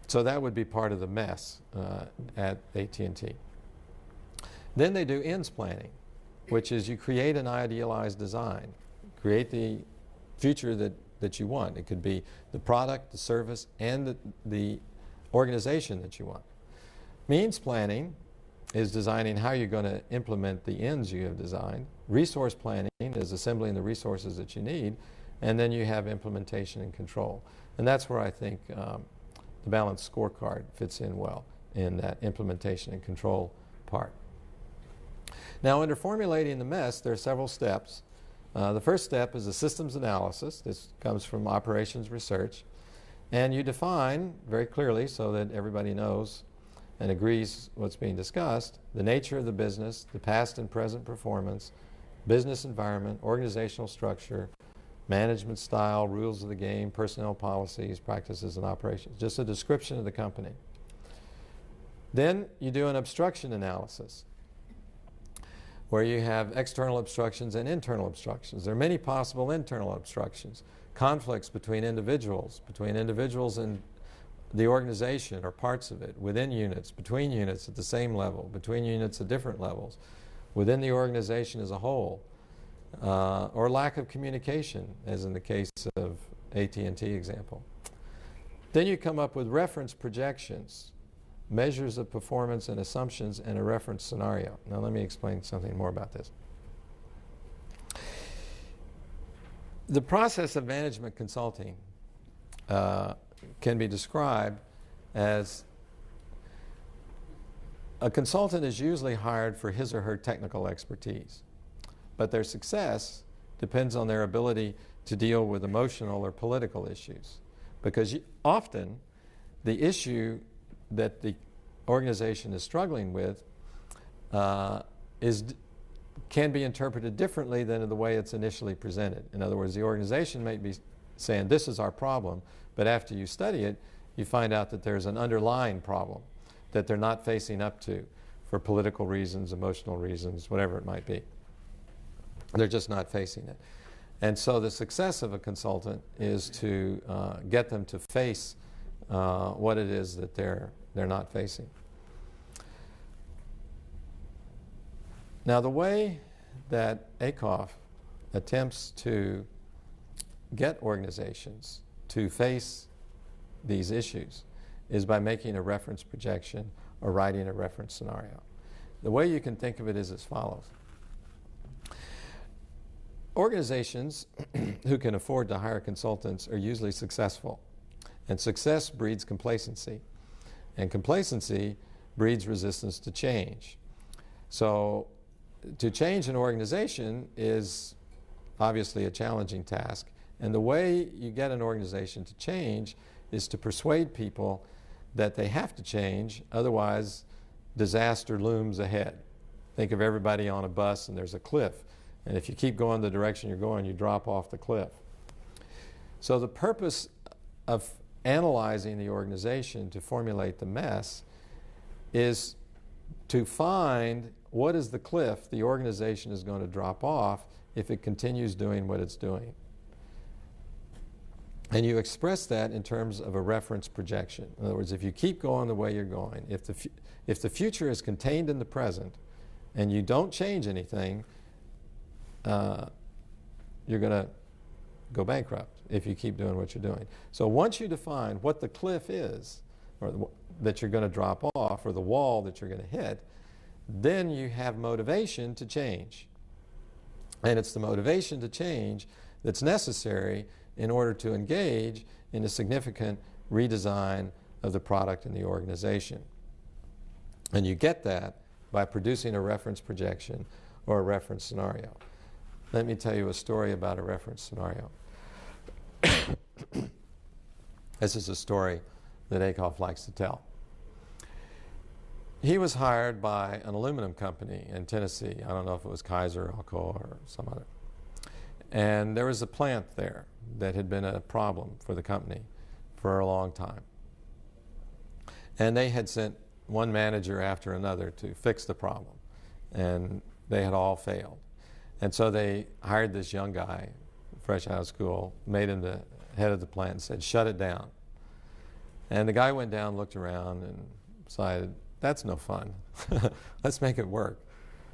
So that would be part of the mess at AT&T. Then they do ends planning, which is you create an idealized design. Create the future that you want. It could be the product, the service, and the organization that you want. Means planning is designing how you're going to implement the ends you have designed. Resource planning is assembling the resources that you need. And then you have implementation and control. And that's where I think the balanced scorecard fits in well, in that implementation and control part. Now, under formulating the mess, there are several steps. The first step is a systems analysis. This comes from operations research. And you define very clearly, so that everybody knows and agrees what's being discussed, the nature of the business, the past and present performance, business environment, organizational structure, management style, rules of the game, personnel policies, practices, and operations. Just a description of the company. Then you do an obstruction analysis, where you have external obstructions and internal obstructions. There are many possible internal obstructions. Conflicts between individuals and the organization or parts of it, within units, between units at the same level, between units at different levels, within the organization as a whole, or lack of communication, as in the case of AT&T example. Then you come up with reference projections, measures of performance and assumptions, and a reference scenario. Now let me explain something more about this. The process of management consulting can be described as a consultant is usually hired for his or her technical expertise, but their success depends on their ability to deal with emotional or political issues, because often the issue that the organization is struggling with can be interpreted differently than in the way it's initially presented. In other words, the organization may be saying, this is our problem, but after you study it, you find out that there's an underlying problem that they're not facing up to for political reasons, emotional reasons, whatever it might be. They're just not facing it. And so the success of a consultant is to get them to face what it is that they're not facing. Now, the way that Akoff attempts to get organizations to face these issues is by making a reference projection or writing a reference scenario. The way you can think of it is as follows. Organizations who can afford to hire consultants are usually successful, and success breeds complacency, and complacency breeds resistance to change. So to change an organization is obviously a challenging task. And the way you get an organization to change is to persuade people that they have to change, otherwise disaster looms ahead. Think of everybody on a bus and there's a cliff. And if you keep going the direction you're going, you drop off the cliff. So the purpose of analyzing the organization to formulate the mess is to find what is the cliff the organization is going to drop off if it continues doing what it's doing. And you express that in terms of a reference projection. In other words, if you keep going the way you're going, if the future is contained in the present and you don't change anything, you're going to go bankrupt if you keep doing what you're doing. So once you define what the cliff is, or that you're going to drop off, or the wall that you're going to hit, then you have motivation to change. And it's the motivation to change that's necessary in order to engage in a significant redesign of the product and the organization. And you get that by producing a reference projection or a reference scenario. Let me tell you a story about a reference scenario. This is a story that Akoff likes to tell. He was hired by an aluminum company in Tennessee. I don't know if it was Kaiser, Alcoa, or some other. And there was a plant there that had been a problem for the company for a long time. And they had sent one manager after another to fix the problem. And they had all failed. And so they hired this young guy, fresh out of school, made him the head of the plant and said, shut it down. And the guy went down, looked around, and decided, that's no fun. Let's make it work.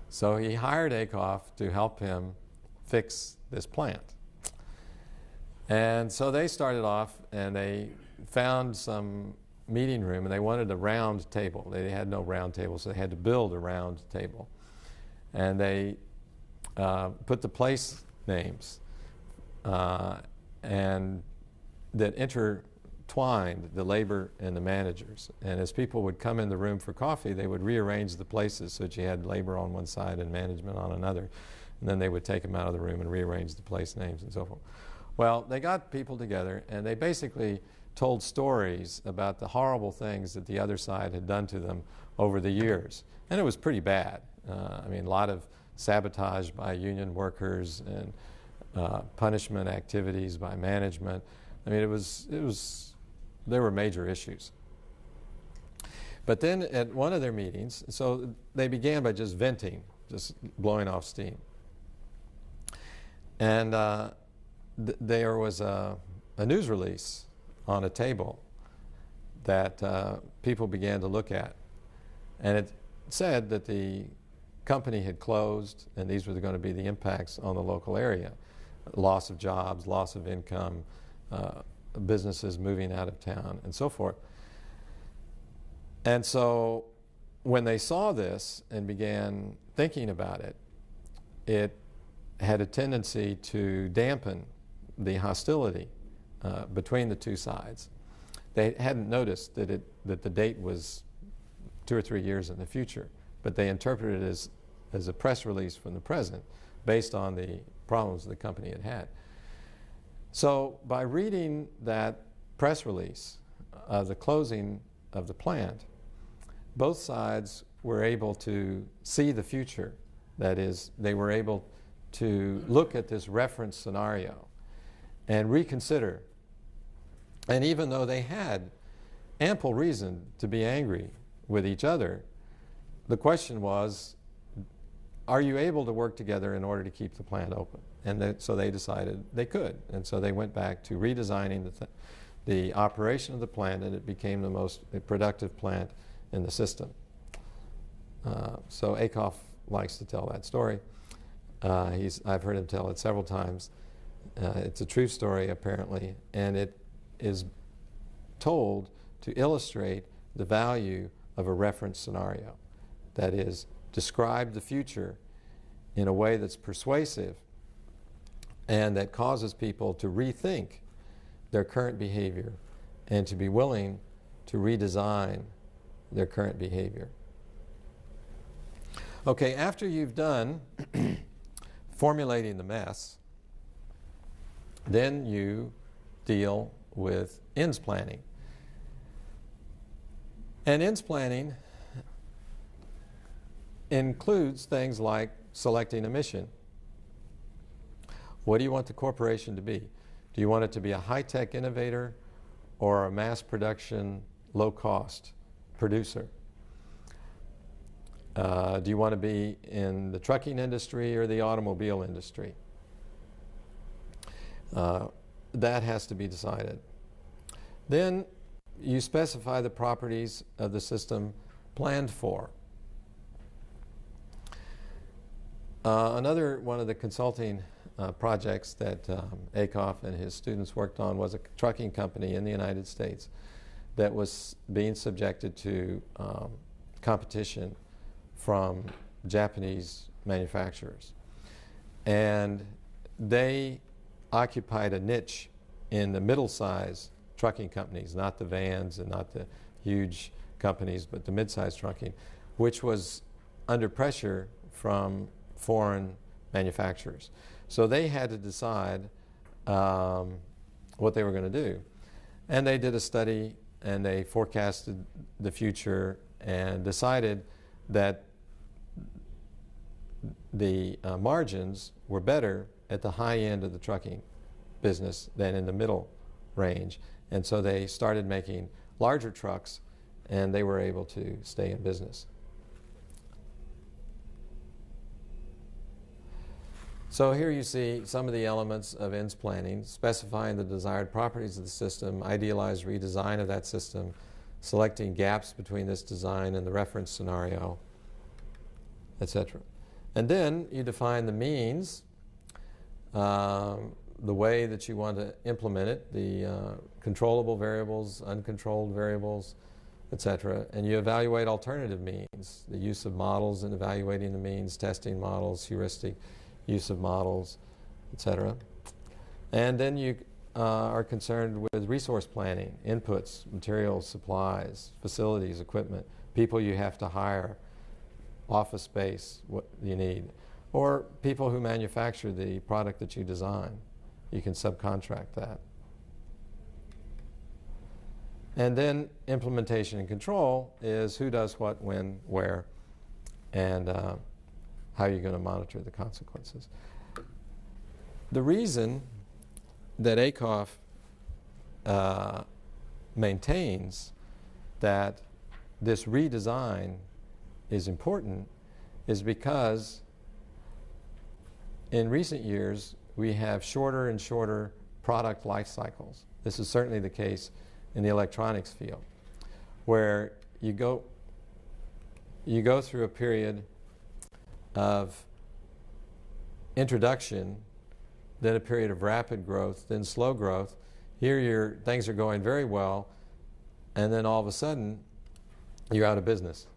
So he hired Akoff to help him fix this plant. And so they started off, and they found some meeting room, and they wanted a round table. They had no round table, so they had to build a round table. And they put the place names and that intertwined the labor and the managers. And as people would come in the room for coffee, they would rearrange the places so that you had labor on one side and management on another. And then they would take them out of the room and rearrange the place names and so forth. Well, they got people together, and they basically told stories about the horrible things that the other side had done to them over the years. And it was pretty bad. I mean, a lot of sabotage by union workers and punishment activities by management. I mean, there were major issues. But then at one of their meetings, so they began by just venting, just blowing off steam. And there was a news release on a table that people began to look at. And it said that the company had closed, and these were going to be the impacts on the local area. Loss of jobs, loss of income, businesses moving out of town, and so forth. And so when they saw this and began thinking about it, it had a tendency to dampen the hostility between the two sides. They hadn't noticed that the date was 2 or 3 years in the future, but they interpreted it as a press release from the present based on the problems the company had had. So by reading that press release of the closing of the plant, both sides were able to see the future. That is, they were able to look at this reference scenario and reconsider. And even though they had ample reason to be angry with each other, the question was, are you able to work together in order to keep the plant open? And so they decided they could. And so they went back to redesigning the operation of the plant, and it became the most productive plant in the system. So Akoff likes to tell that story. I've heard him tell it several times. It's a true story, apparently, and it is told to illustrate the value of a reference scenario. That is, describe the future in a way that's persuasive and that causes people to rethink their current behavior and to be willing to redesign their current behavior. Okay, after you've done formulating the mess, then you deal with ends planning. And ends planning includes things like selecting a mission. What do you want the corporation to be? Do you want it to be a high-tech innovator or a mass production, low-cost producer? Do you want to be in the trucking industry or the automobile industry? That has to be decided. Then you specify the properties of the system planned for. Another one of the consulting projects that Akoff and his students worked on was a trucking company in the United States that was being subjected to competition from Japanese manufacturers. And they occupied a niche in the middle-sized trucking companies, not the vans and not the huge companies, but the mid-sized trucking, which was under pressure from foreign manufacturers. So they had to decide what they were going to do. And they did a study and they forecasted the future and decided that the margins were better at the high end of the trucking business than in the middle range. And so they started making larger trucks and they were able to stay in business. So here you see some of the elements of ends planning, specifying the desired properties of the system, idealized redesign of that system, selecting gaps between this design and the reference scenario, etc. And then you define the means, the way that you want to implement it, the controllable variables, uncontrolled variables, etc. And you evaluate alternative means, the use of models in evaluating the means, testing models, heuristic use of models, etc. And then you are concerned with resource planning, inputs, materials, supplies, facilities, equipment, people you have to hire, office space, what you need, or people who manufacture the product that you design. You can subcontract that. And then implementation and control is who does what, when, where, and how you're going to monitor the consequences. The reason that Akoff maintains that this redesign is important is because in recent years we have shorter and shorter product life cycles. This is certainly the case in the electronics field, where you go through a period of introduction, then a period of rapid growth, then slow growth. Here things are going very well, and then all of a sudden you're out of business.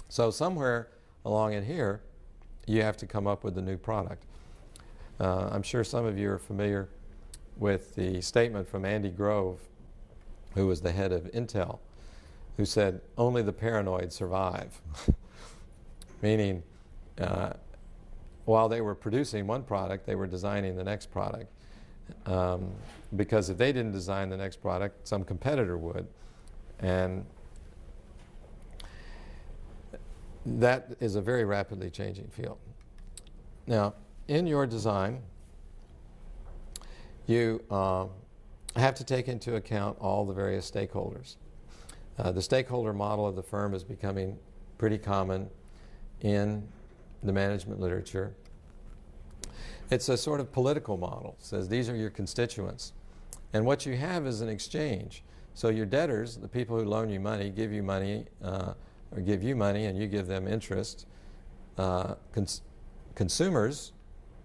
So somewhere along in here you have to come up with a new product. I'm sure some of you are familiar with the statement from Andy Grove, who was the head of Intel, who said, "Only the paranoid survive." Meaning, while they were producing one product, they were designing the next product. Because if they didn't design the next product, some competitor would. And that is a very rapidly changing field. Now, in your design, you have to take into account all the various stakeholders. The stakeholder model of the firm is becoming pretty common in the management literature. It's a sort of political model. It says these are your constituents. And what you have is an exchange. So your debtors, the people who loan you money, give you money, or give you money and you give them interest. Consumers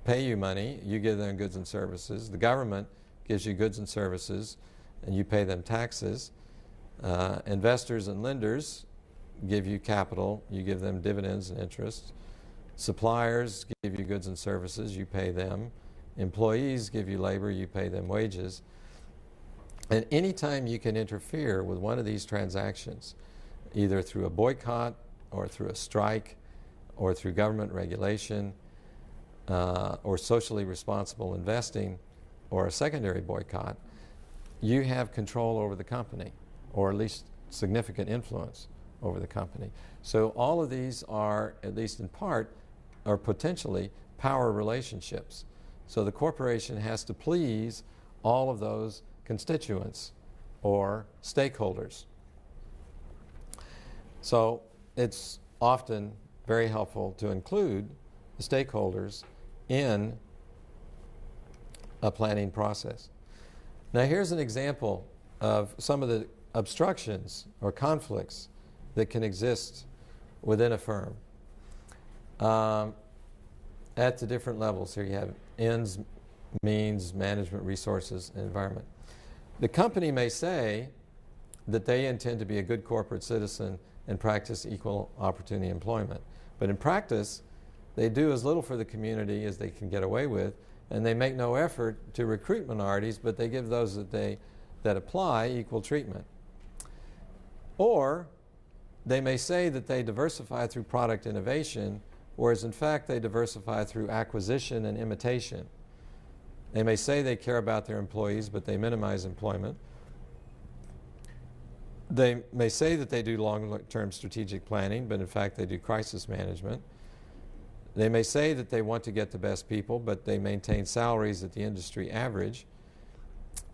pay you money, you give them goods and services. The government gives you goods and services and you pay them taxes. Investors and lenders give you capital, you give them dividends and interest. Suppliers give you goods and services, you pay them. Employees give you labor, you pay them wages. And any time you can interfere with one of these transactions, either through a boycott or through a strike or through government regulation or socially responsible investing or a secondary boycott, you have control over the company, or at least significant influence over the company. So all of these are, at least in part, or potentially, power relationships. So the corporation has to please all of those constituents or stakeholders. So it's often very helpful to include the stakeholders in a planning process. Now here's an example of some of the obstructions or conflicts that can exist within a firm at the different levels. Here you have ends, means, management, resources, and environment. The company may say that they intend to be a good corporate citizen and practice equal opportunity employment. But in practice, they do as little for the community as they can get away with, and they make no effort to recruit minorities, but they give those that apply equal treatment. Or they may say that they diversify through product innovation, whereas in fact they diversify through acquisition and imitation. They may say they care about their employees, but they minimize employment. They may say that they do long-term strategic planning, but in fact they do crisis management. They may say that they want to get the best people, but they maintain salaries at the industry average.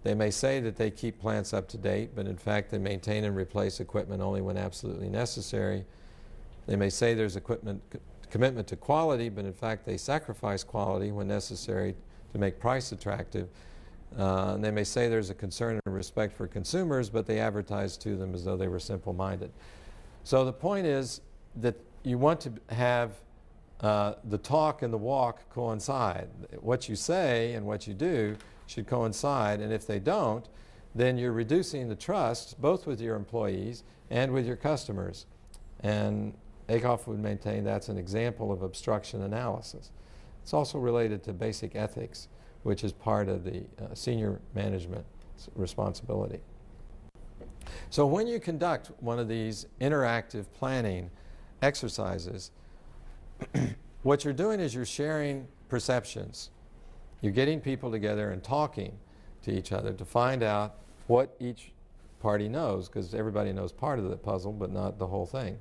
They may say that they keep plants up to date, but in fact they maintain and replace equipment only when absolutely necessary. They may say there's a commitment to quality, but in fact they sacrifice quality when necessary to make price attractive. And they may say there's a concern and respect for consumers, but they advertise to them as though they were simple-minded. So the point is that you want to have the talk and the walk coincide. What you say and what you do should coincide, and if they don't, then you're reducing the trust both with your employees and with your customers. And Akoff would maintain that's an example of obstruction analysis. It's also related to basic ethics, which is part of the senior management responsibility. So when you conduct one of these interactive planning exercises, what you're doing is you're sharing perceptions. You're getting people together and talking to each other to find out what each party knows, because everybody knows part of the puzzle, but not the whole thing.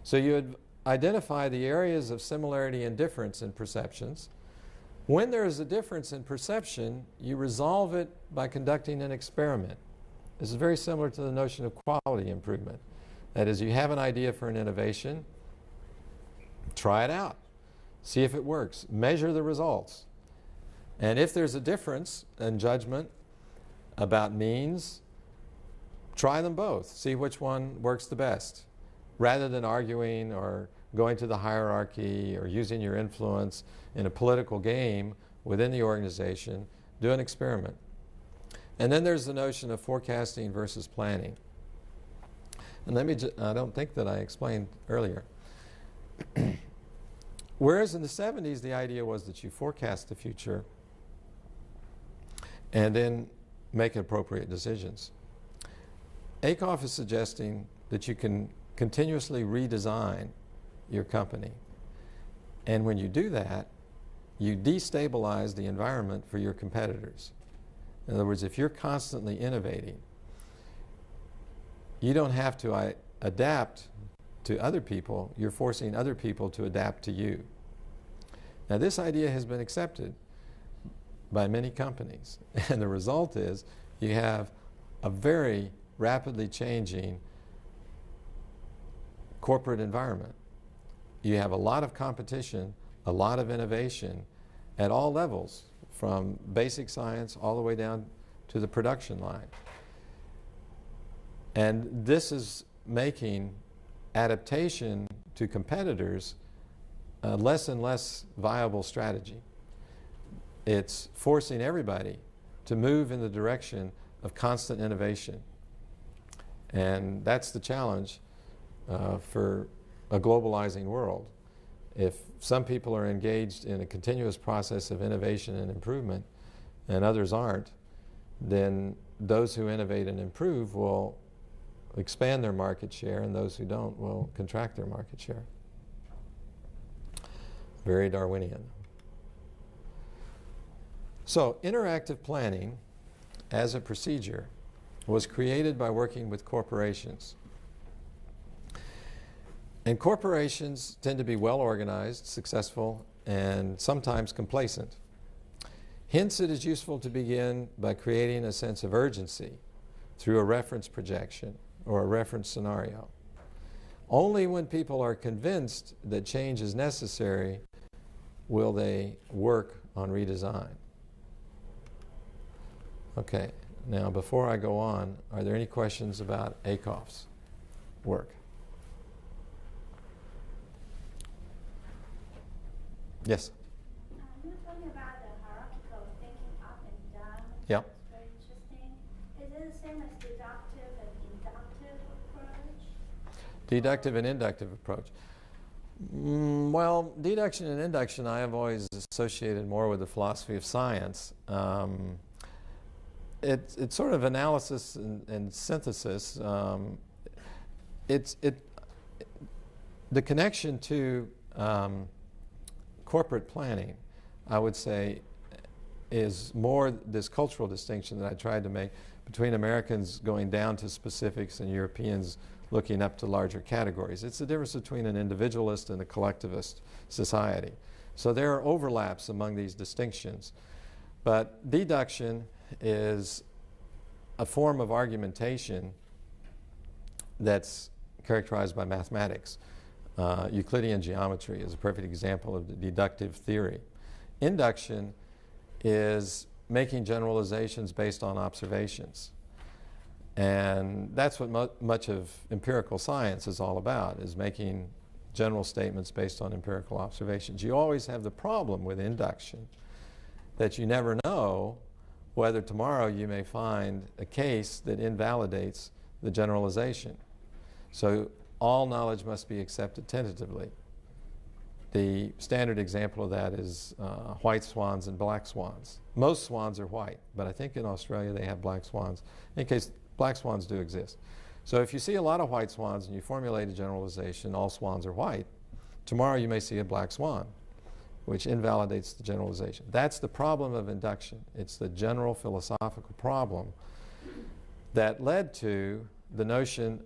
So you would identify the areas of similarity and difference in perceptions. When there is a difference in perception, you resolve it by conducting an experiment. This is very similar to the notion of quality improvement. That is, you have an idea for an innovation, try it out, see if it works, measure the results. And if there's a difference in judgment about means, try them both, see which one works the best. Rather than arguing or going to the hierarchy or using your influence in a political game within the organization, do an experiment. And then there's the notion of forecasting versus planning. And I don't think that I explained earlier. Whereas in the 70s, the idea was that you forecast the future and then make appropriate decisions. Akoff is suggesting that you can continuously redesign your company. And when you do that, you destabilize the environment for your competitors. In other words, if you're constantly innovating, you don't have to adapt to other people, you're forcing other people to adapt to you. Now this idea has been accepted by many companies, and the result is you have a very rapidly changing corporate environment. You have a lot of competition, a lot of innovation at all levels, from basic science all the way down to the production line. And this is making adaptation to competitors a less and less viable strategy. It's forcing everybody to move in the direction of constant innovation. And that's the challenge for a globalizing world. If some people are engaged in a continuous process of innovation and improvement and others aren't, then those who innovate and improve will expand their market share, and those who don't will contract their market share. Very Darwinian. So, interactive planning as a procedure was created by working with corporations. And corporations tend to be well organized, successful, and sometimes complacent. Hence, it is useful to begin by creating a sense of urgency through a reference projection or a reference scenario. Only when people are convinced that change is necessary will they work on redesign. Okay, now before I go on, are there any questions about Akoff's work? Yes? You were talking about the hierarchical thinking up and down. Yeah. It's very interesting. Is it the same as deductive and inductive approach? Deductive and inductive approach. Well, deduction and induction I have always associated more with the philosophy of science. It's sort of analysis and synthesis. The connection to corporate planning, I would say, is more this cultural distinction that I tried to make between Americans going down to specifics and Europeans looking up to larger categories. It's the difference between an individualist and a collectivist society. So there are overlaps among these distinctions. But deduction is a form of argumentation that's characterized by mathematics. Euclidean geometry is a perfect example of the deductive theory. Induction is making generalizations based on observations. And that's what much of empirical science is all about, is making general statements based on empirical observations. You always have the problem with induction that you never know whether tomorrow you may find a case that invalidates the generalization. So all knowledge must be accepted tentatively. The standard example of that is white swans and black swans. Most swans are white, but I think in Australia they have black swans. In case black swans do exist. So if you see a lot of white swans and you formulate a generalization, all swans are white, tomorrow you may see a black swan, which invalidates the generalization. That's the problem of induction. It's the general philosophical problem that led to the notion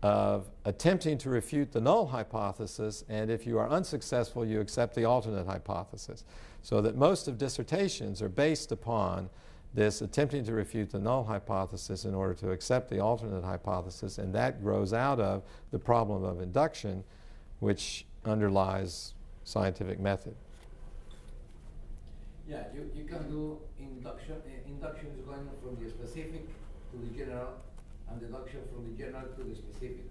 of attempting to refute the null hypothesis, and if you are unsuccessful, you accept the alternate hypothesis. So that most of dissertations are based upon this attempting to refute the null hypothesis in order to accept the alternate hypothesis, and that grows out of the problem of induction, which underlies scientific method. Yeah, you can do induction. Induction is going from the specific to the general, and deduction from the general to the specific.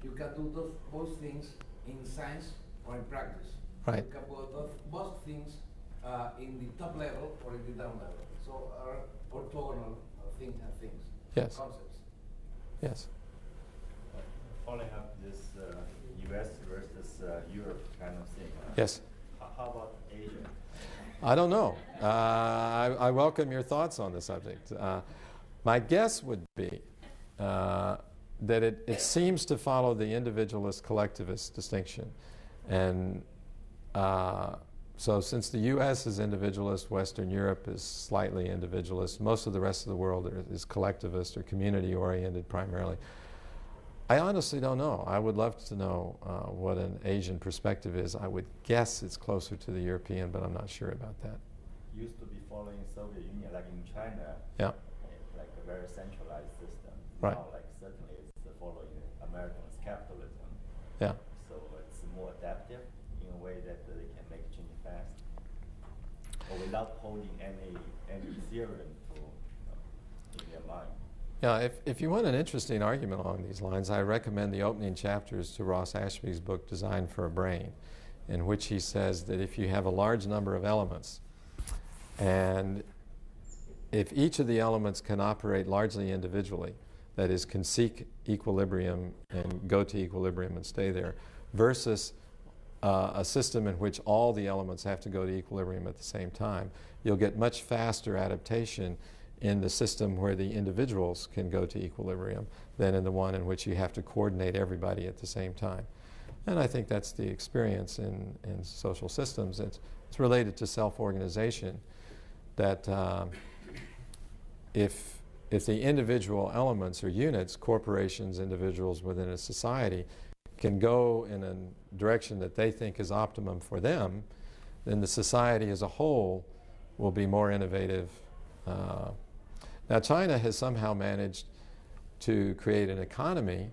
You can do both things in science or in practice. Right. You can do both things in the top level or in the down level. So are orthogonal things. Yes. Concepts. Yes. Following up this U.S. versus Europe kind of thing. Yes. How about Asia? I don't know. I welcome your thoughts on the subject. My guess would be that it seems to follow the individualist collectivist distinction. And so since the U.S. is individualist, Western Europe is slightly individualist, most of the rest of the world is collectivist or community-oriented primarily. I honestly don't know. I would love to know what an Asian perspective is. I would guess it's closer to the European, but I'm not sure about that. Used to be following Soviet Union, like in China, Yeah. like a very centralized system. Right. Now, like certainly it's following American's capitalism. Yeah. So it's more adaptive in a way that they can make change fast, or without holding any theorem to in their mind. Yeah, if you want an interesting argument along these lines, I recommend the opening chapters to Ross Ashby's book, Design for a Brain, in which he says that if you have a large number of elements, and if each of the elements can operate largely individually, that is, can seek equilibrium and go to equilibrium and stay there, versus a system in which all the elements have to go to equilibrium at the same time, you'll get much faster adaptation in the system where the individuals can go to equilibrium than in the one in which you have to coordinate everybody at the same time. And I think that's the experience in social systems. It's related to self-organization, that if the individual elements or units, corporations, individuals within a society, can go in a direction that they think is optimum for them, then the society as a whole will be more innovative. Now, China has somehow managed to create an economy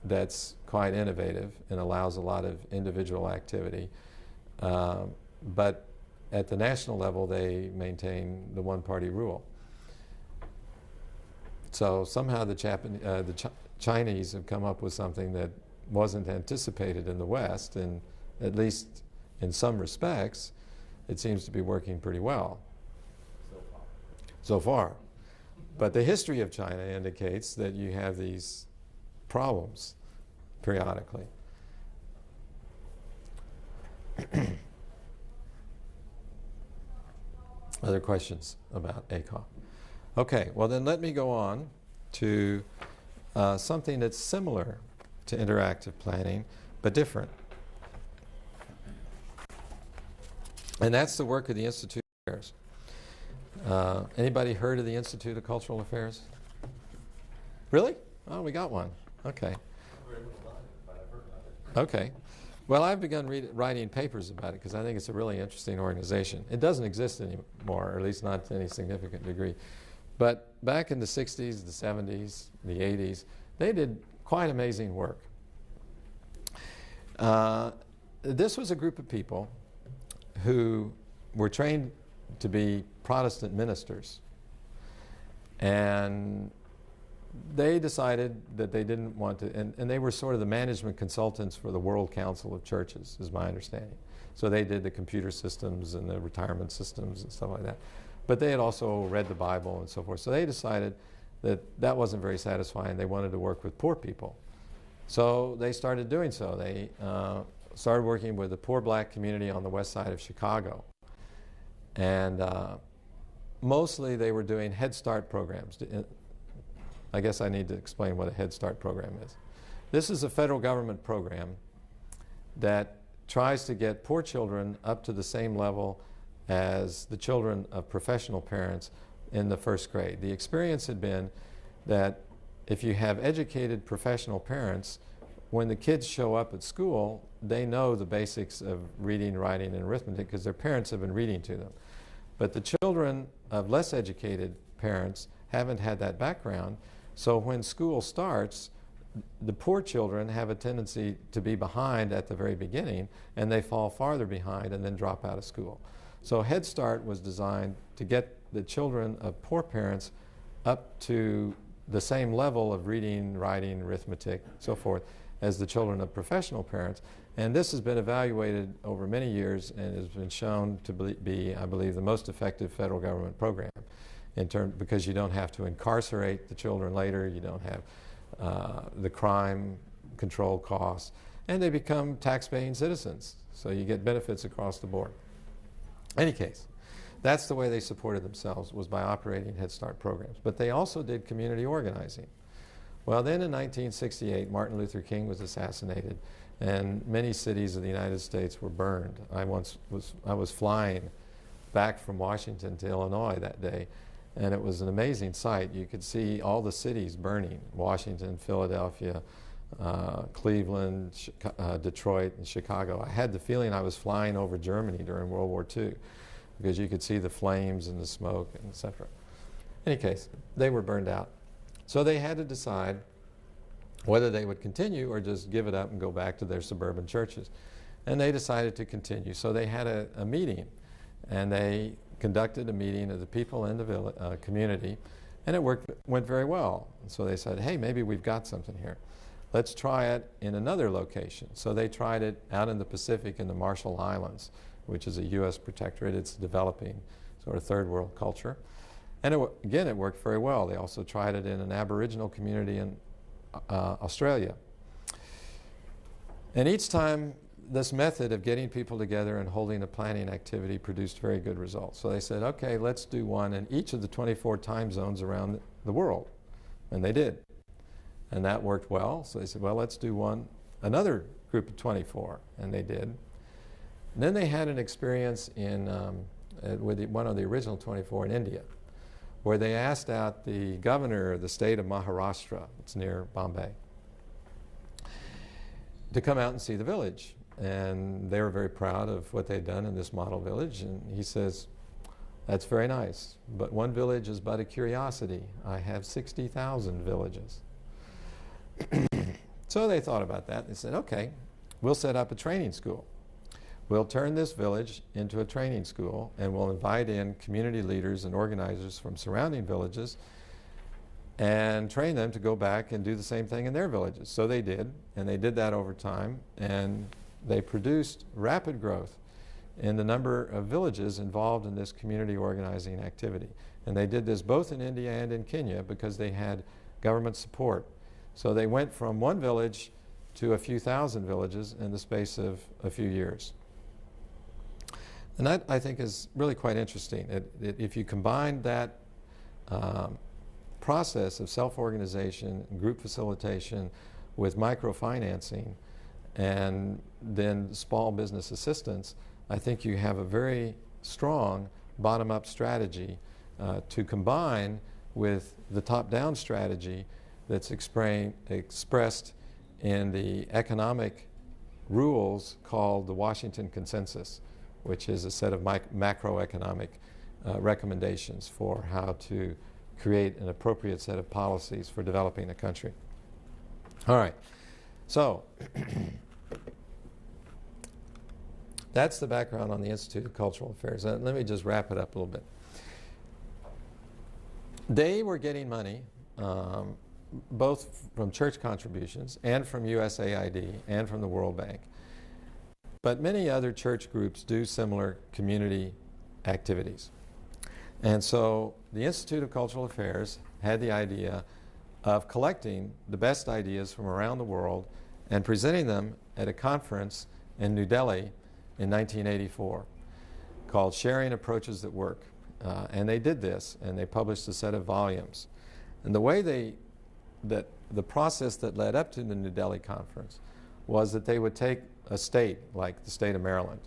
that's quite innovative and allows a lot of individual activity. But at the national level, they maintain the one-party rule. So somehow the Chinese have come up with something that wasn't anticipated in the West, and at least in some respects, it seems to be working pretty well. So far. But the history of China indicates that you have these problems periodically. Other questions about ACOF? Okay, well then let me go on to something that's similar to interactive planning, but different. And that's the work of the Institute of Affairs. Anybody heard of the Institute of Cultural Affairs? Really? Oh, we got one. Okay. Okay. Well, I've begun writing papers about it because I think it's a really interesting organization. It doesn't exist anymore, or at least not to any significant degree. But back in the 60s, the 70s, the 80s, they did quite amazing work. This was a group of people who were trained to be Protestant ministers. And they decided that they didn't want to, and they were sort of the management consultants for the World Council of Churches, is my understanding. So they did the computer systems and the retirement systems and stuff like that. But they had also read the Bible and so forth. So they decided that that wasn't very satisfying. They wanted to work with poor people. So they started doing so. They started working with the poor black community on the west side of Chicago. And mostly they were doing Head Start programs. I guess I need to explain what a Head Start program is. This is a federal government program that tries to get poor children up to the same level as the children of professional parents in the first grade. The experience had been that if you have educated professional parents, when the kids show up at school, they know the basics of reading, writing, and arithmetic because their parents have been reading to them. But the children of less educated parents haven't had that background, so when school starts, the poor children have a tendency to be behind at the very beginning, and they fall farther behind and then drop out of school. So Head Start was designed to get the children of poor parents up to the same level of reading, writing, arithmetic, so forth, as the children of professional parents. And this has been evaluated over many years and has been shown to be, I believe, the most effective federal government program because you don't have to incarcerate the children later, you don't have the crime control costs, and they become tax-paying citizens. So you get benefits across the board. In any case, that's the way they supported themselves, was by operating Head Start programs. But they also did community organizing. Well, then in 1968, Martin Luther King was assassinated, and many cities of the United States were burned. I was flying back from Washington to Illinois that day, and it was an amazing sight. You could see all the cities burning: Washington, Philadelphia, Cleveland, Detroit, and Chicago. I had the feeling I was flying over Germany during World War II because you could see the flames and the smoke, and etc. In any case, they were burned out. So they had to decide whether they would continue or just give it up and go back to their suburban churches. And they decided to continue. So they had a meeting, and they conducted a meeting of the people in the community, and it went very well. And so they said, hey, maybe we've got something here. Let's try it in another location. So they tried it out in the Pacific in the Marshall Islands, which is a U.S. protectorate. It's a developing sort of third world culture. And again, it worked very well. They also tried it in an Aboriginal community in Australia. And each time this method of getting people together and holding a planning activity produced very good results. So they said, okay, let's do one in each of the 24 time zones around the world. And they did. And that worked well. So they said, well, let's do another group of 24. And they did. And then they had an experience with one of the original 24 in India, where they asked out the governor of the state of Maharashtra, it's near Bombay, to come out and see the village. And they were very proud of what they'd done in this model village. And he says, that's very nice, but one village is but a curiosity. I have 60,000 villages. So they thought about that. They said, okay, we'll set up a training school. We'll turn this village into a training school, and we'll invite in community leaders and organizers from surrounding villages and train them to go back and do the same thing in their villages. So they did, and they did that over time, and they produced rapid growth in the number of villages involved in this community organizing activity. And they did this both in India and in Kenya because they had government support. So they went from one village to a few thousand villages in the space of a few years. And that, I think, is really quite interesting. If you combine that process of self-organization, group facilitation with microfinancing, and then small business assistance, I think you have a very strong bottom-up strategy to combine with the top-down strategy that's expressed in the economic rules called the Washington Consensus, which is a set of macroeconomic recommendations for how to create an appropriate set of policies for developing a country. All right, so that's the background on the Institute of Cultural Affairs. Let me just wrap it up a little bit. They were getting money both from church contributions and from USAID and from the World Bank. But many other church groups do similar community activities. And so the Institute of Cultural Affairs had the idea of collecting the best ideas from around the world and presenting them at a conference in New Delhi in 1984 called Sharing Approaches That Work. And they did this, and they published a set of volumes. And the way the process that led up to the New Delhi conference was that they would take a state, like the state of Maryland,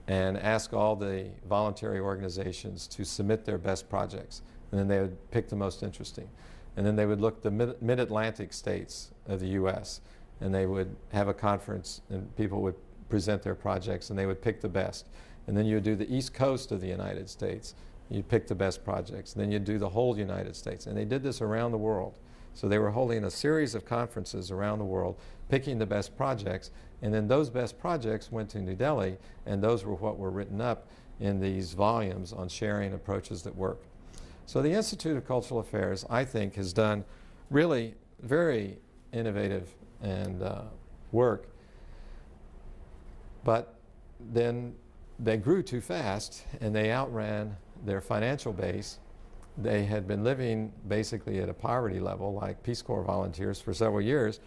and ask all the voluntary organizations to submit their best projects. And then they would pick the most interesting. And then they would look at the mid-Atlantic states of the U.S., and they would have a conference, and people would present their projects, and they would pick the best. And then you would do the East Coast of the United States. You'd pick the best projects. And then you'd do the whole United States. And they did this around the world. So they were holding a series of conferences around the world, picking the best projects, and then those best projects went to New Delhi, and those were what were written up in these volumes on sharing approaches that work. So the Institute of Cultural Affairs, I think, has done really very innovative and work, but then they grew too fast, and they outran their financial base. They had been living basically at a poverty level, like Peace Corps volunteers, for several years,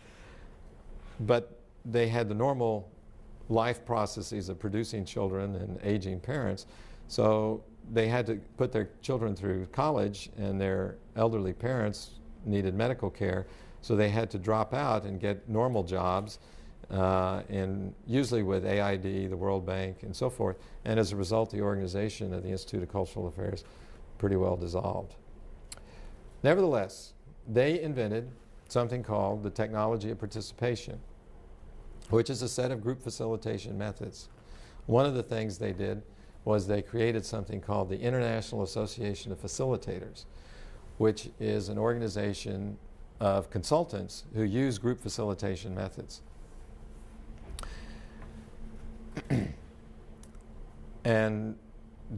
but they had the normal life processes of producing children and aging parents, so they had to put their children through college, and their elderly parents needed medical care, so they had to drop out and get normal jobs, usually with AID, the World Bank, and so forth. And as a result, the organization of the Institute of Cultural Affairs pretty well dissolved. Nevertheless, they invented something called the technology of participation, which is a set of group facilitation methods. One of the things they did was they created something called the International Association of Facilitators, which is an organization of consultants who use group facilitation methods. And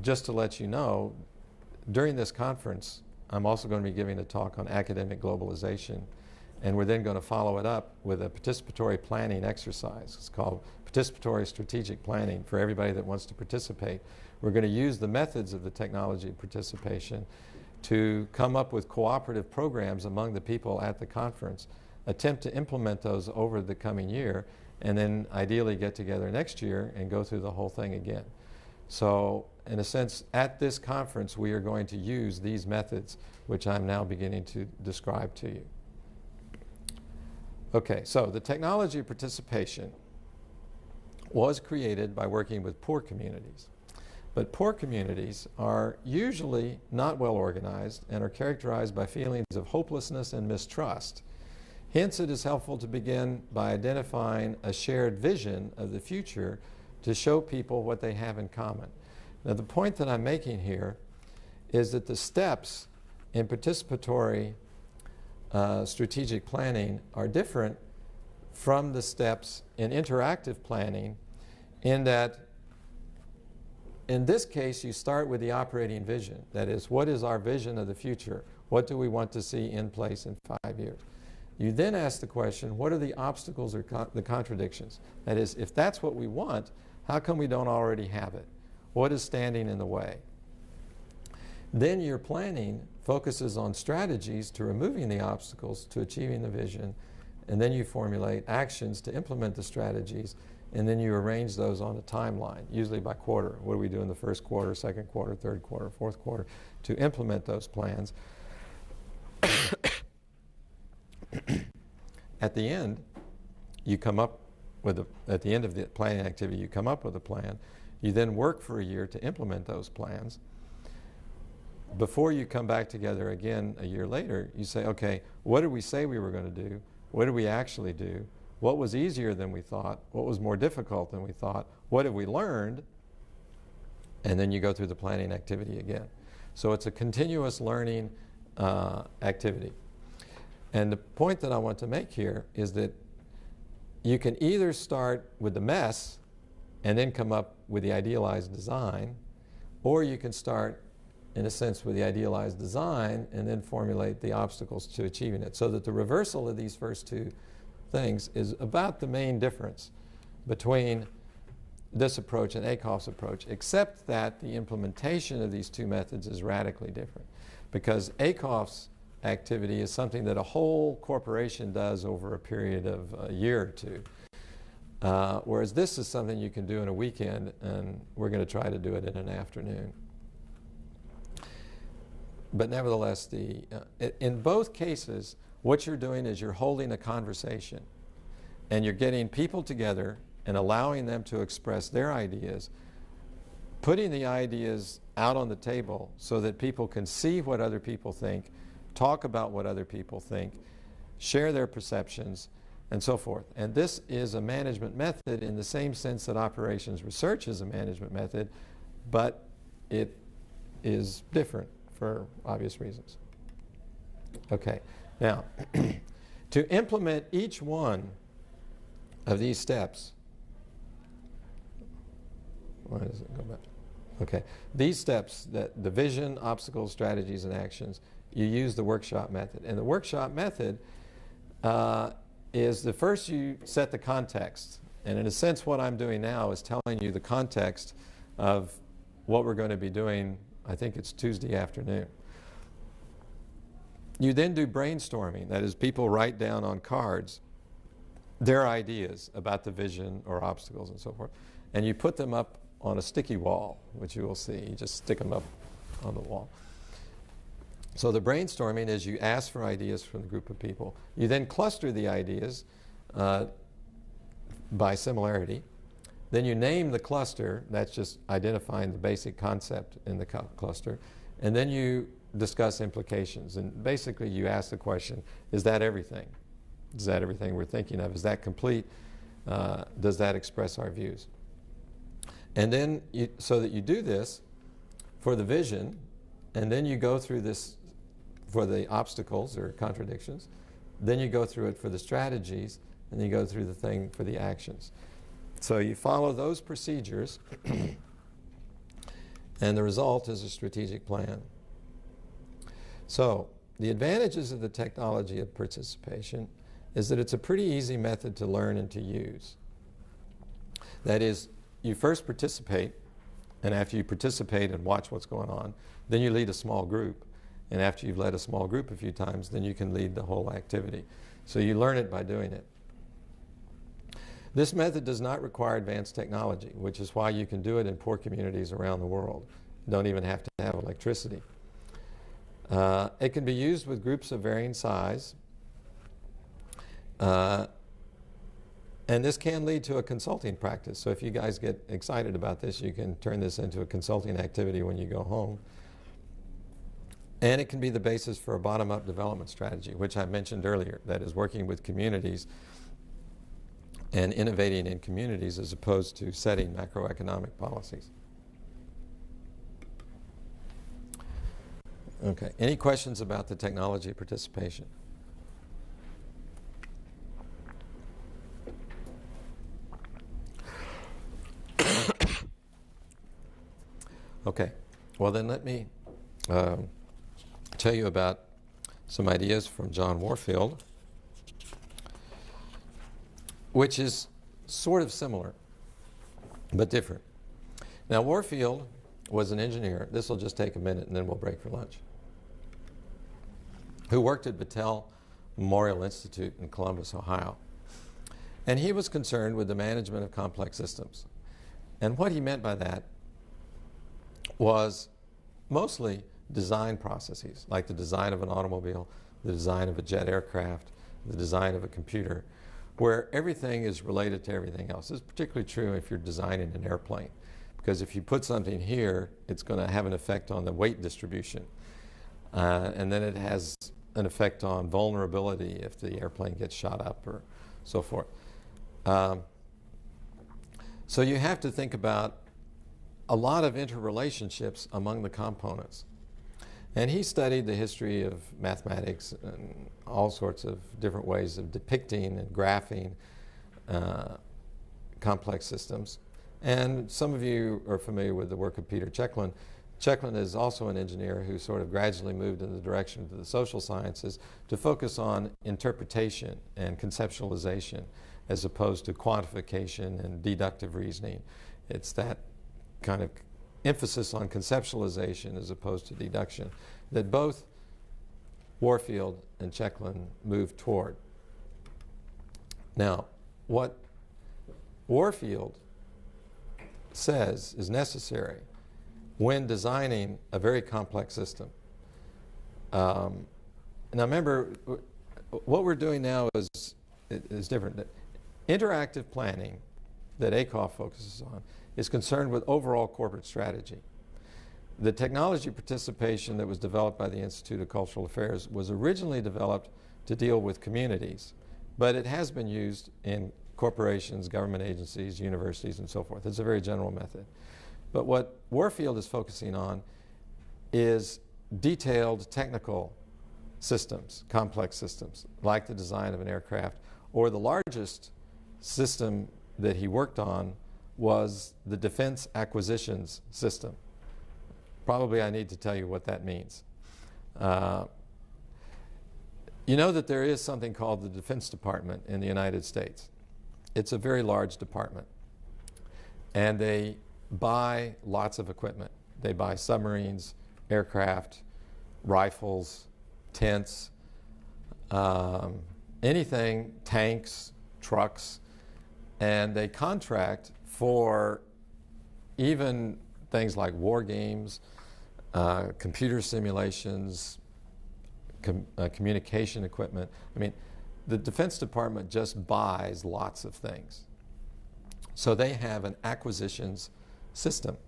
just to let you know, during this conference, I'm also going to be giving a talk on academic globalization, and we're then going to follow it up with a participatory planning exercise. It's called Participatory Strategic Planning for everybody that wants to participate. We're going to use the methods of the technology of participation to come up with cooperative programs among the people at the conference, attempt to implement those over the coming year, and then ideally get together next year and go through the whole thing again. So in a sense, at this conference, we are going to use these methods, which I'm now beginning to describe to you. Okay, so the technology of participation was created by working with poor communities. But poor communities are usually not well organized and are characterized by feelings of hopelessness and mistrust. Hence, it is helpful to begin by identifying a shared vision of the future to show people what they have in common. Now, the point that I'm making here is that the steps in participatory strategic planning are different from the steps in interactive planning, in that in this case you start with the operating vision. That is, what is our vision of the future? What do we want to see in place in 5 years? You then ask the question, what are the obstacles or the contradictions? That is, if that's what we want, how come we don't already have it? What is standing in the way? Then your planning focuses on strategies to removing the obstacles to achieving the vision, and then you formulate actions to implement the strategies, and then you arrange those on a timeline, usually by quarter. What do we do in the first quarter, second quarter, third quarter, fourth quarter, to implement those plans? At the end, you come up with at the end of the planning activity, you come up with a plan. You then work for a year to implement those plans. Before you come back together again a year later, you say, okay, what did we say we were going to do? What did we actually do? What was easier than we thought? What was more difficult than we thought? What have we learned? And then you go through the planning activity again. So it's a continuous learning activity. And the point that I want to make here is that you can either start with the mess and then come up with the idealized design, or you can start, in a sense, with the idealized design and then formulate the obstacles to achieving it. So that the reversal of these first two things is about the main difference between this approach and Ackoff's approach, except that the implementation of these two methods is radically different. Because Ackoff's activity is something that a whole corporation does over a period of a year or two. Whereas this is something you can do in a weekend, and we're going to try to do it in an afternoon. But nevertheless, in both cases, what you're doing is you're holding a conversation, and you're getting people together and allowing them to express their ideas, putting the ideas out on the table so that people can see what other people think, talk about what other people think, share their perceptions, and so forth. And this is a management method in the same sense that operations research is a management method, but it is different for obvious reasons. Okay, now, to implement each one of these steps, why does it go back? Okay, these steps, the vision, obstacles, strategies, and actions, you use the workshop method. And the workshop method is the first you set the context. And in a sense, what I'm doing now is telling you the context of what we're going to be doing. I think it's Tuesday afternoon. You then do brainstorming. That is, people write down on cards their ideas about the vision or obstacles and so forth. And you put them up on a sticky wall, which you will see. You just stick them up on the wall. So the brainstorming is you ask for ideas from the group of people. You then cluster the ideas by similarity. Then you name the cluster. That's just identifying the basic concept in the cluster. And then you discuss implications. And basically you ask the question, is that everything? Is that everything we're thinking of? Is that complete? Does that express our views? And then, so that you do this for the vision, and then you go through this for the obstacles or contradictions, then you go through it for the strategies, and then you go through the thing for the actions. So you follow those procedures, and the result is a strategic plan. So the advantages of the technology of participation is that it's a pretty easy method to learn and to use. That is, you first participate, and after you participate and watch what's going on, then you lead a small group. And after you've led a small group a few times, then you can lead the whole activity. So you learn it by doing it. This method does not require advanced technology, which is why you can do it in poor communities around the world. You don't even have to have electricity. It can be used with groups of varying size. And this can lead to a consulting practice. So if you guys get excited about this, you can turn this into a consulting activity when you go home. And it can be the basis for a bottom-up development strategy, which I mentioned earlier, that is working with communities and innovating in communities as opposed to setting macroeconomic policies. Okay, any questions about the technology participation? Okay, well then let me tell you about some ideas from John Warfield, which is sort of similar, but different. Now, Warfield was an engineer, this will just take a minute and then we'll break for lunch, who worked at Battelle Memorial Institute in Columbus, Ohio. And he was concerned with the management of complex systems. And what he meant by that was mostly design processes, like the design of an automobile, the design of a jet aircraft, the design of a computer, where everything is related to everything else. This is particularly true if you're designing an airplane, because if you put something here, it's going to have an effect on the weight distribution. And then it has an effect on vulnerability if the airplane gets shot up or so forth. So you have to think about a lot of interrelationships among the components. And he studied the history of mathematics and all sorts of different ways of depicting and graphing complex systems. And some of you are familiar with the work of Peter Cheklin. Cheklin is also an engineer who sort of gradually moved in the direction of the social sciences to focus on interpretation and conceptualization as opposed to quantification and deductive reasoning. It's that kind of emphasis on conceptualization as opposed to deduction that both Warfield and Cheklin moved toward. Now, what Warfield says is necessary when designing a very complex system. Now remember, what we're doing now is different. Interactive planning that ACOF focuses on is concerned with overall corporate strategy. The technology participation that was developed by the Institute of Cultural Affairs was originally developed to deal with communities, but it has been used in corporations, government agencies, universities, and so forth. It's a very general method. But what Warfield is focusing on is detailed technical systems, complex systems, like the design of an aircraft, or the largest system that he worked on was the Defense Acquisitions System. Probably I need to tell you what that means. You know that there is something called the Defense Department in the United States. It's a very large department. And they buy lots of equipment. They buy submarines, aircraft, rifles, tents, anything, tanks, trucks, and they contract for even things like war games, computer simulations, communication equipment. I mean, the Defense Department just buys lots of things. So they have an acquisitions system,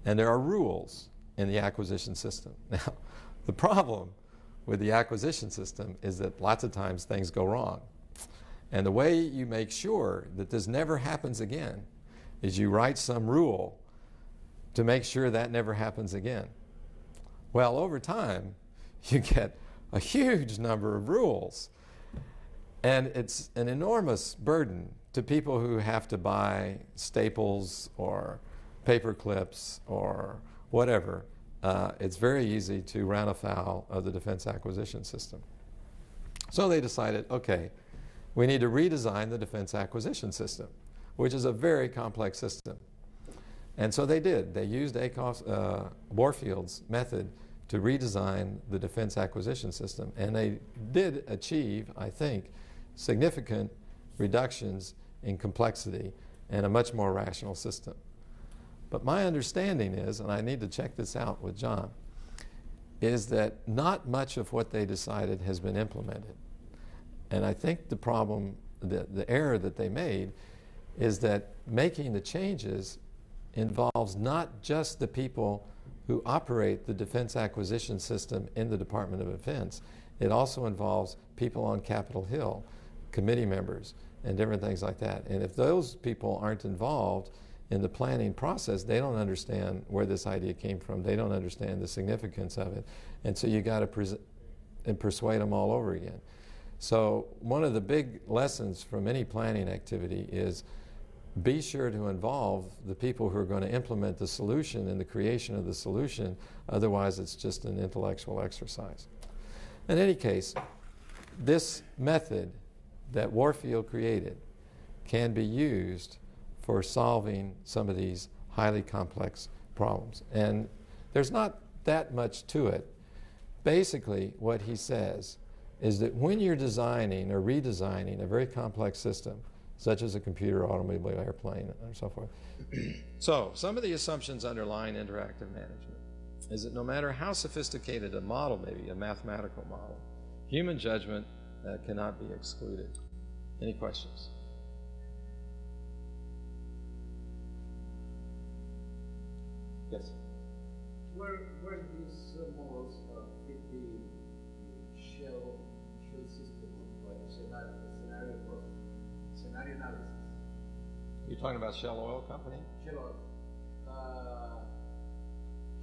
and there are rules in the acquisition system. Now, the problem with the acquisition system is that lots of times things go wrong. And the way you make sure that this never happens again is you write some rule to make sure that never happens again. Well, over time, you get a huge number of rules. And it's an enormous burden to people who have to buy staples or paper clips or whatever. It's very easy to run afoul of the defense acquisition system. So they decided, okay, we need to redesign the defense acquisition system, which is a very complex system. And so they did. They used Warfield's method to redesign the defense acquisition system. And they did achieve, I think, significant reductions in complexity and a much more rational system. But my understanding is, and I need to check this out with John, is that not much of what they decided has been implemented. And I think the problem, the error that they made, is that making the changes involves not just the people who operate the defense acquisition system in the Department of Defense. It also involves people on Capitol Hill, committee members, and different things like that. And if those people aren't involved in the planning process, they don't understand where this idea came from. They don't understand the significance of it. And so you got to persuade them all over again. So one of the big lessons from any planning activity is be sure to involve the people who are going to implement the solution in the creation of the solution. Otherwise, it's just an intellectual exercise. In any case, this method that Warfield created can be used for solving some of these highly complex problems. And there's not that much to it. Basically, what he says is that when you're designing or redesigning a very complex system, such as a computer, automobile, airplane, and so forth. So, some of the assumptions underlying interactive management is that no matter how sophisticated a model may be, a mathematical model, human judgment cannot be excluded. Any questions? Yes? Where these models fit the shell system of scenario analysis? You're talking about Shell Oil Company? Shell Oil.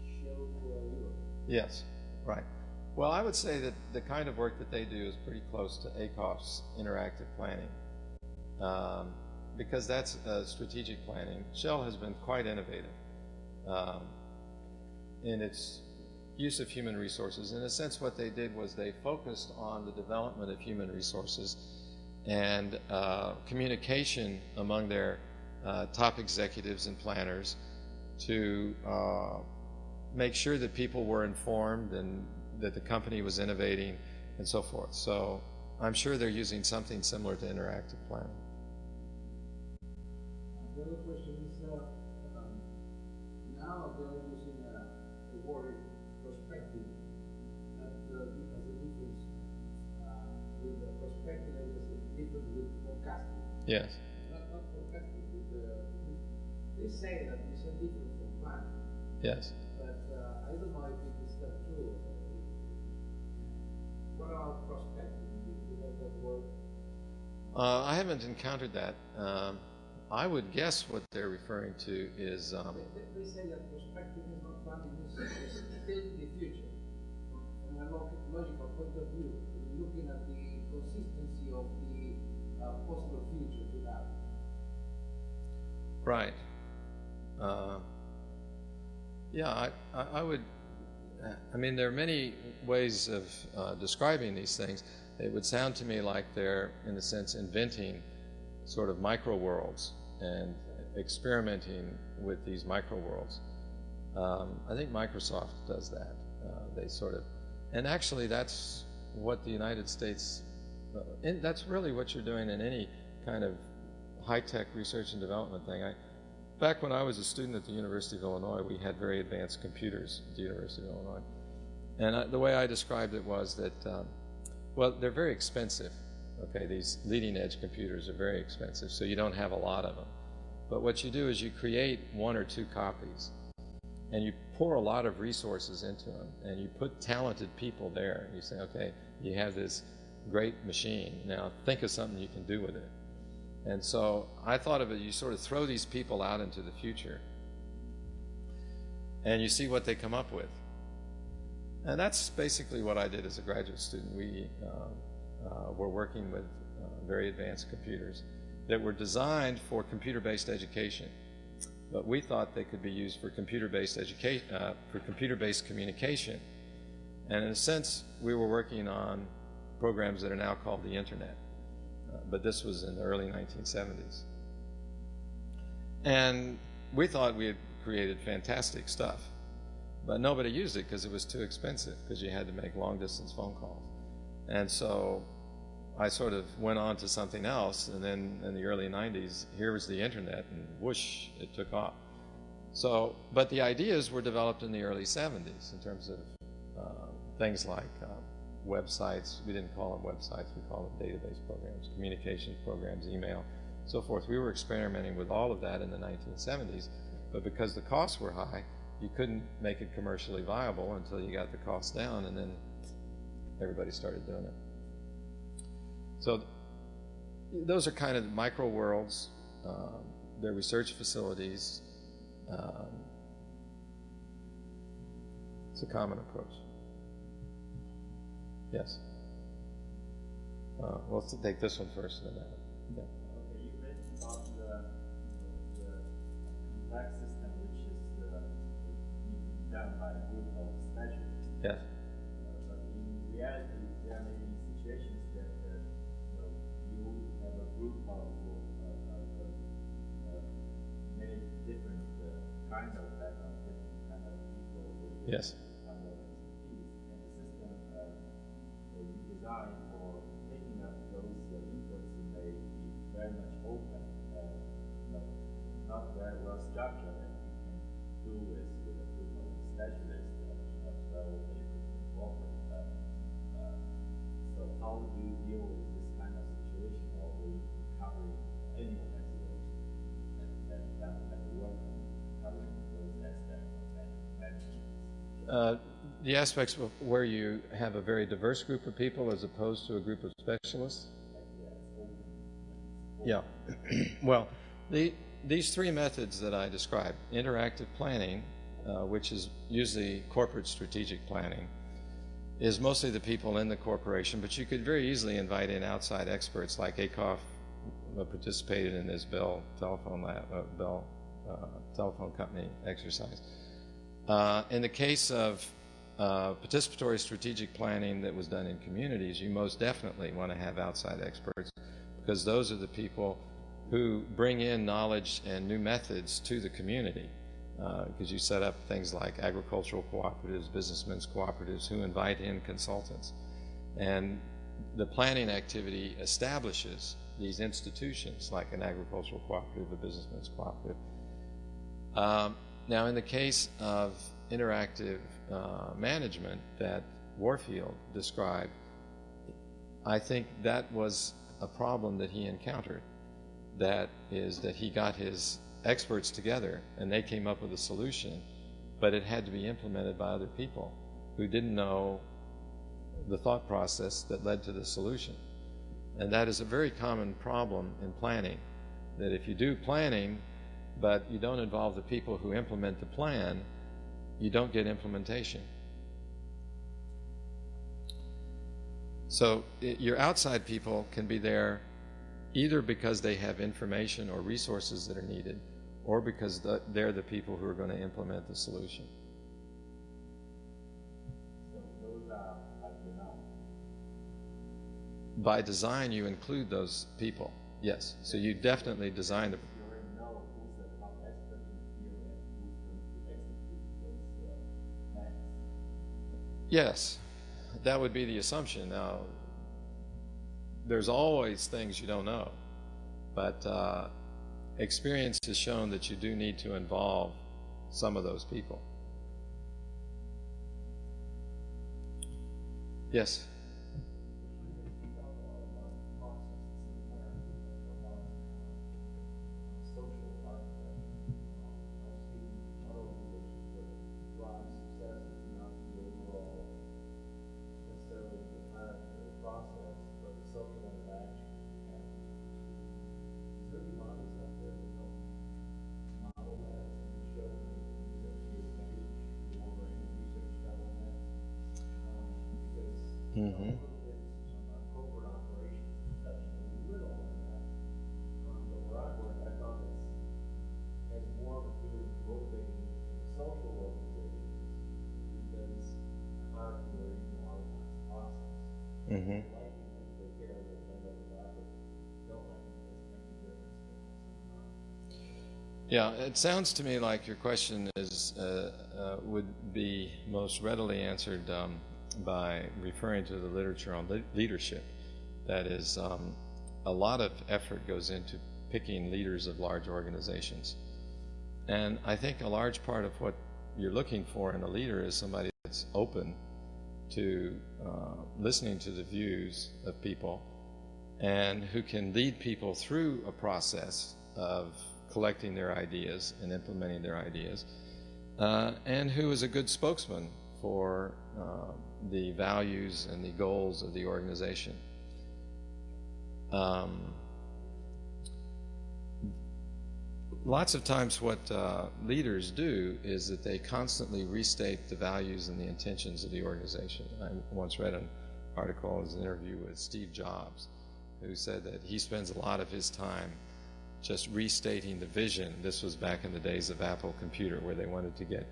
Shell Europe. Yes, right. Well, I would say that the kind of work that they do is pretty close to ACOF's interactive planning, because that's strategic planning. Shell has been quite innovative in its use of human resources. In a sense, what they did was they focused on the development of human resources and communication among their top executives and planners to make sure that people were informed and that the company was innovating and so forth. So I'm sure they're using something similar to interactive planning. The other question is, now they're using the word perspective. That has a difference with the perspective, there's a difference with forecasting. Yes. Not forecasting, they say that it's a different from planning. Yes. But I don't know if it is that true. What about prospecting? Do you know that word? I haven't encountered that. I would guess what they're referring to is... They say that prospecting is not planning, it's still in the future. From a logical point of view, looking at the consistency of the possible future to have. Right. Yeah, I would... I mean, there are many ways of describing these things. It would sound to me like they're, in a sense, inventing sort of micro-worlds and experimenting with these micro-worlds. I think Microsoft does that. They sort of... And actually, that's what the United States... and that's really what you're doing in any kind of high-tech research and development thing. Back when I was a student at the University of Illinois, we had very advanced computers at the University of Illinois. And the way I described it was that, well, they're very expensive. Okay, these leading-edge computers are very expensive, so you don't have a lot of them. But what you do is you create 1 or 2 copies, and you pour a lot of resources into them, and you put talented people there. And you say, okay, you have this great machine. Now think of something you can do with it. And so I thought of it, you sort of throw these people out into the future and you see what they come up with. And that's basically what I did as a graduate student. We were working with very advanced computers that were designed for computer-based education. But we thought they could be used for computer-based education, for computer-based communication. And in a sense, we were working on programs that are now called the Internet. But this was in the early 1970s. And we thought we had created fantastic stuff. But nobody used it because it was too expensive, because you had to make long-distance phone calls. And so I sort of went on to something else, and then in the early 90s, here was the internet, and whoosh, it took off. So, but the ideas were developed in the early 70s in terms of things like websites. We didn't call them websites, we called them database programs, communications programs, email, so forth. We were experimenting with all of that in the 1970s, but because the costs were high, you couldn't make it commercially viable until you got the costs down, and then everybody started doing it. So those are kind of micro worlds. They're research facilities. It's a common approach. Yes. Well, let's take this one first and then that one. Yeah. Okay, you mentioned about the complex system, which is done by a group of specialists. Yes. But in reality, there are many situations that you have a group of many different kinds of background, different kind of people with Yes. kind of expertise, and the system you design for taking up those inputs may be very much open, not very well structured, and you can do with a group of specialists as well they could incorporate that. So how do you deal with this kind of situation, or will you cover any organization that work on covering those aspects of management? The aspects of where you have a very diverse group of people as opposed to a group of specialists? Yeah. Well, these three methods that I described, interactive planning, which is usually corporate strategic planning, is mostly the people in the corporation, but you could very easily invite in outside experts like ACOF participated in this Bell telephone company exercise. In the case of participatory strategic planning that was done in communities, you most definitely want to have outside experts, because those are the people who bring in knowledge and new methods to the community, because you set up things like agricultural cooperatives, businessmen's cooperatives, who invite in consultants. And the planning activity establishes these institutions like an agricultural cooperative, a businessmen's cooperative. Now, in the case of interactive management that Warfield described, I think that was a problem that he encountered. That is that he got his experts together and they came up with a solution, but it had to be implemented by other people who didn't know the thought process that led to the solution. And that is a very common problem in planning, that if you do planning but you don't involve the people who implement the plan, you don't get implementation. So your outside people can be there either because they have information or resources that are needed, or because they're the people who are going to implement the solution. So those are by design. By design, you include those people, yes. So you definitely design the... You already know who's the top expert in the field and who's going to execute those plans. Yes, that would be the assumption. Now, there's always things you don't know, but experience has shown that you do need to involve some of those people. Yes? Mm-hmm. Corporate operations, such a little on that. But where I work, I found it has more of a good motivating social organizations because the hierarchy or even organized process. Mm-hmm. They like people to take care of their fellow collaborators. Don't like them to make a difference sometimes. Yeah, it sounds to me like your question is would be most readily answered by referring to the literature on leadership. That is, a lot of effort goes into picking leaders of large organizations. And I think a large part of what you're looking for in a leader is somebody that's open to listening to the views of people and who can lead people through a process of collecting their ideas and implementing their ideas, and who is a good spokesman for the values and the goals of the organization. Lots of times what leaders do is that they constantly restate the values and the intentions of the organization. I once read an article, it was an interview with Steve Jobs, who said that he spends a lot of his time just restating the vision. This was back in the days of Apple Computer, where they wanted to get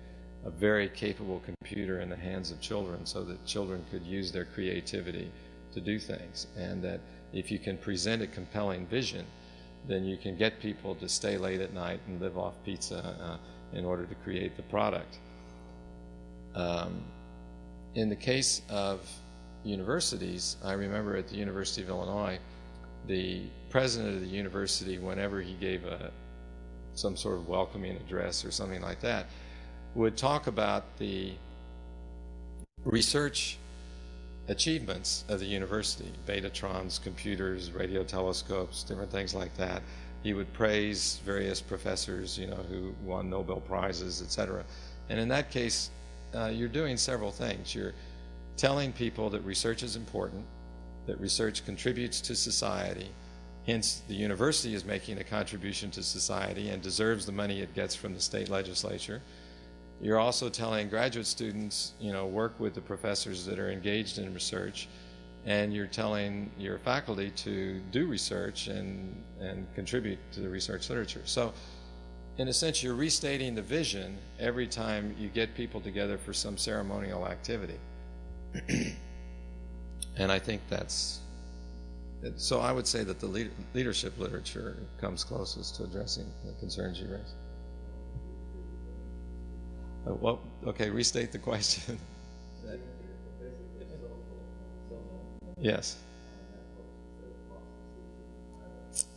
a very capable computer in the hands of children so that children could use their creativity to do things. And that if you can present a compelling vision, then you can get people to stay late at night and live off pizza in order to create the product. In the case of universities, I remember at the University of Illinois, the president of the university, whenever he gave some sort of welcoming address or something like that, would talk about the research achievements of the university, betatrons, computers, radio telescopes, different things like that. He would praise various professors, who won Nobel Prizes, etc. And in that case, you're doing several things. You're telling people that research is important, that research contributes to society, hence the university is making a contribution to society and deserves the money it gets from the state legislature. You're also telling graduate students, work with the professors that are engaged in research, and you're telling your faculty to do research and contribute to the research literature. So, in a sense, you're restating the vision every time you get people together for some ceremonial activity. And I think so I would say that the leadership literature comes closest to addressing the concerns you raised. Well, okay, restate the question. Yes.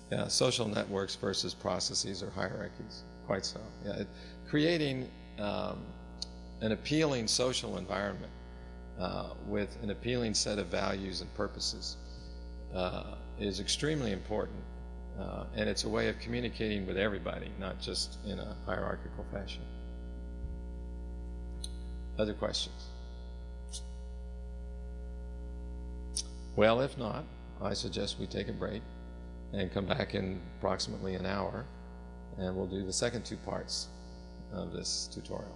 Yeah, social networks versus processes or hierarchies. Quite so. Yeah, creating an appealing social environment with an appealing set of values and purposes is extremely important. And it's a way of communicating with everybody, not just in a hierarchical fashion. Other questions? Well, if not, I suggest we take a break and come back in approximately an hour, and we'll do the second two parts of this tutorial.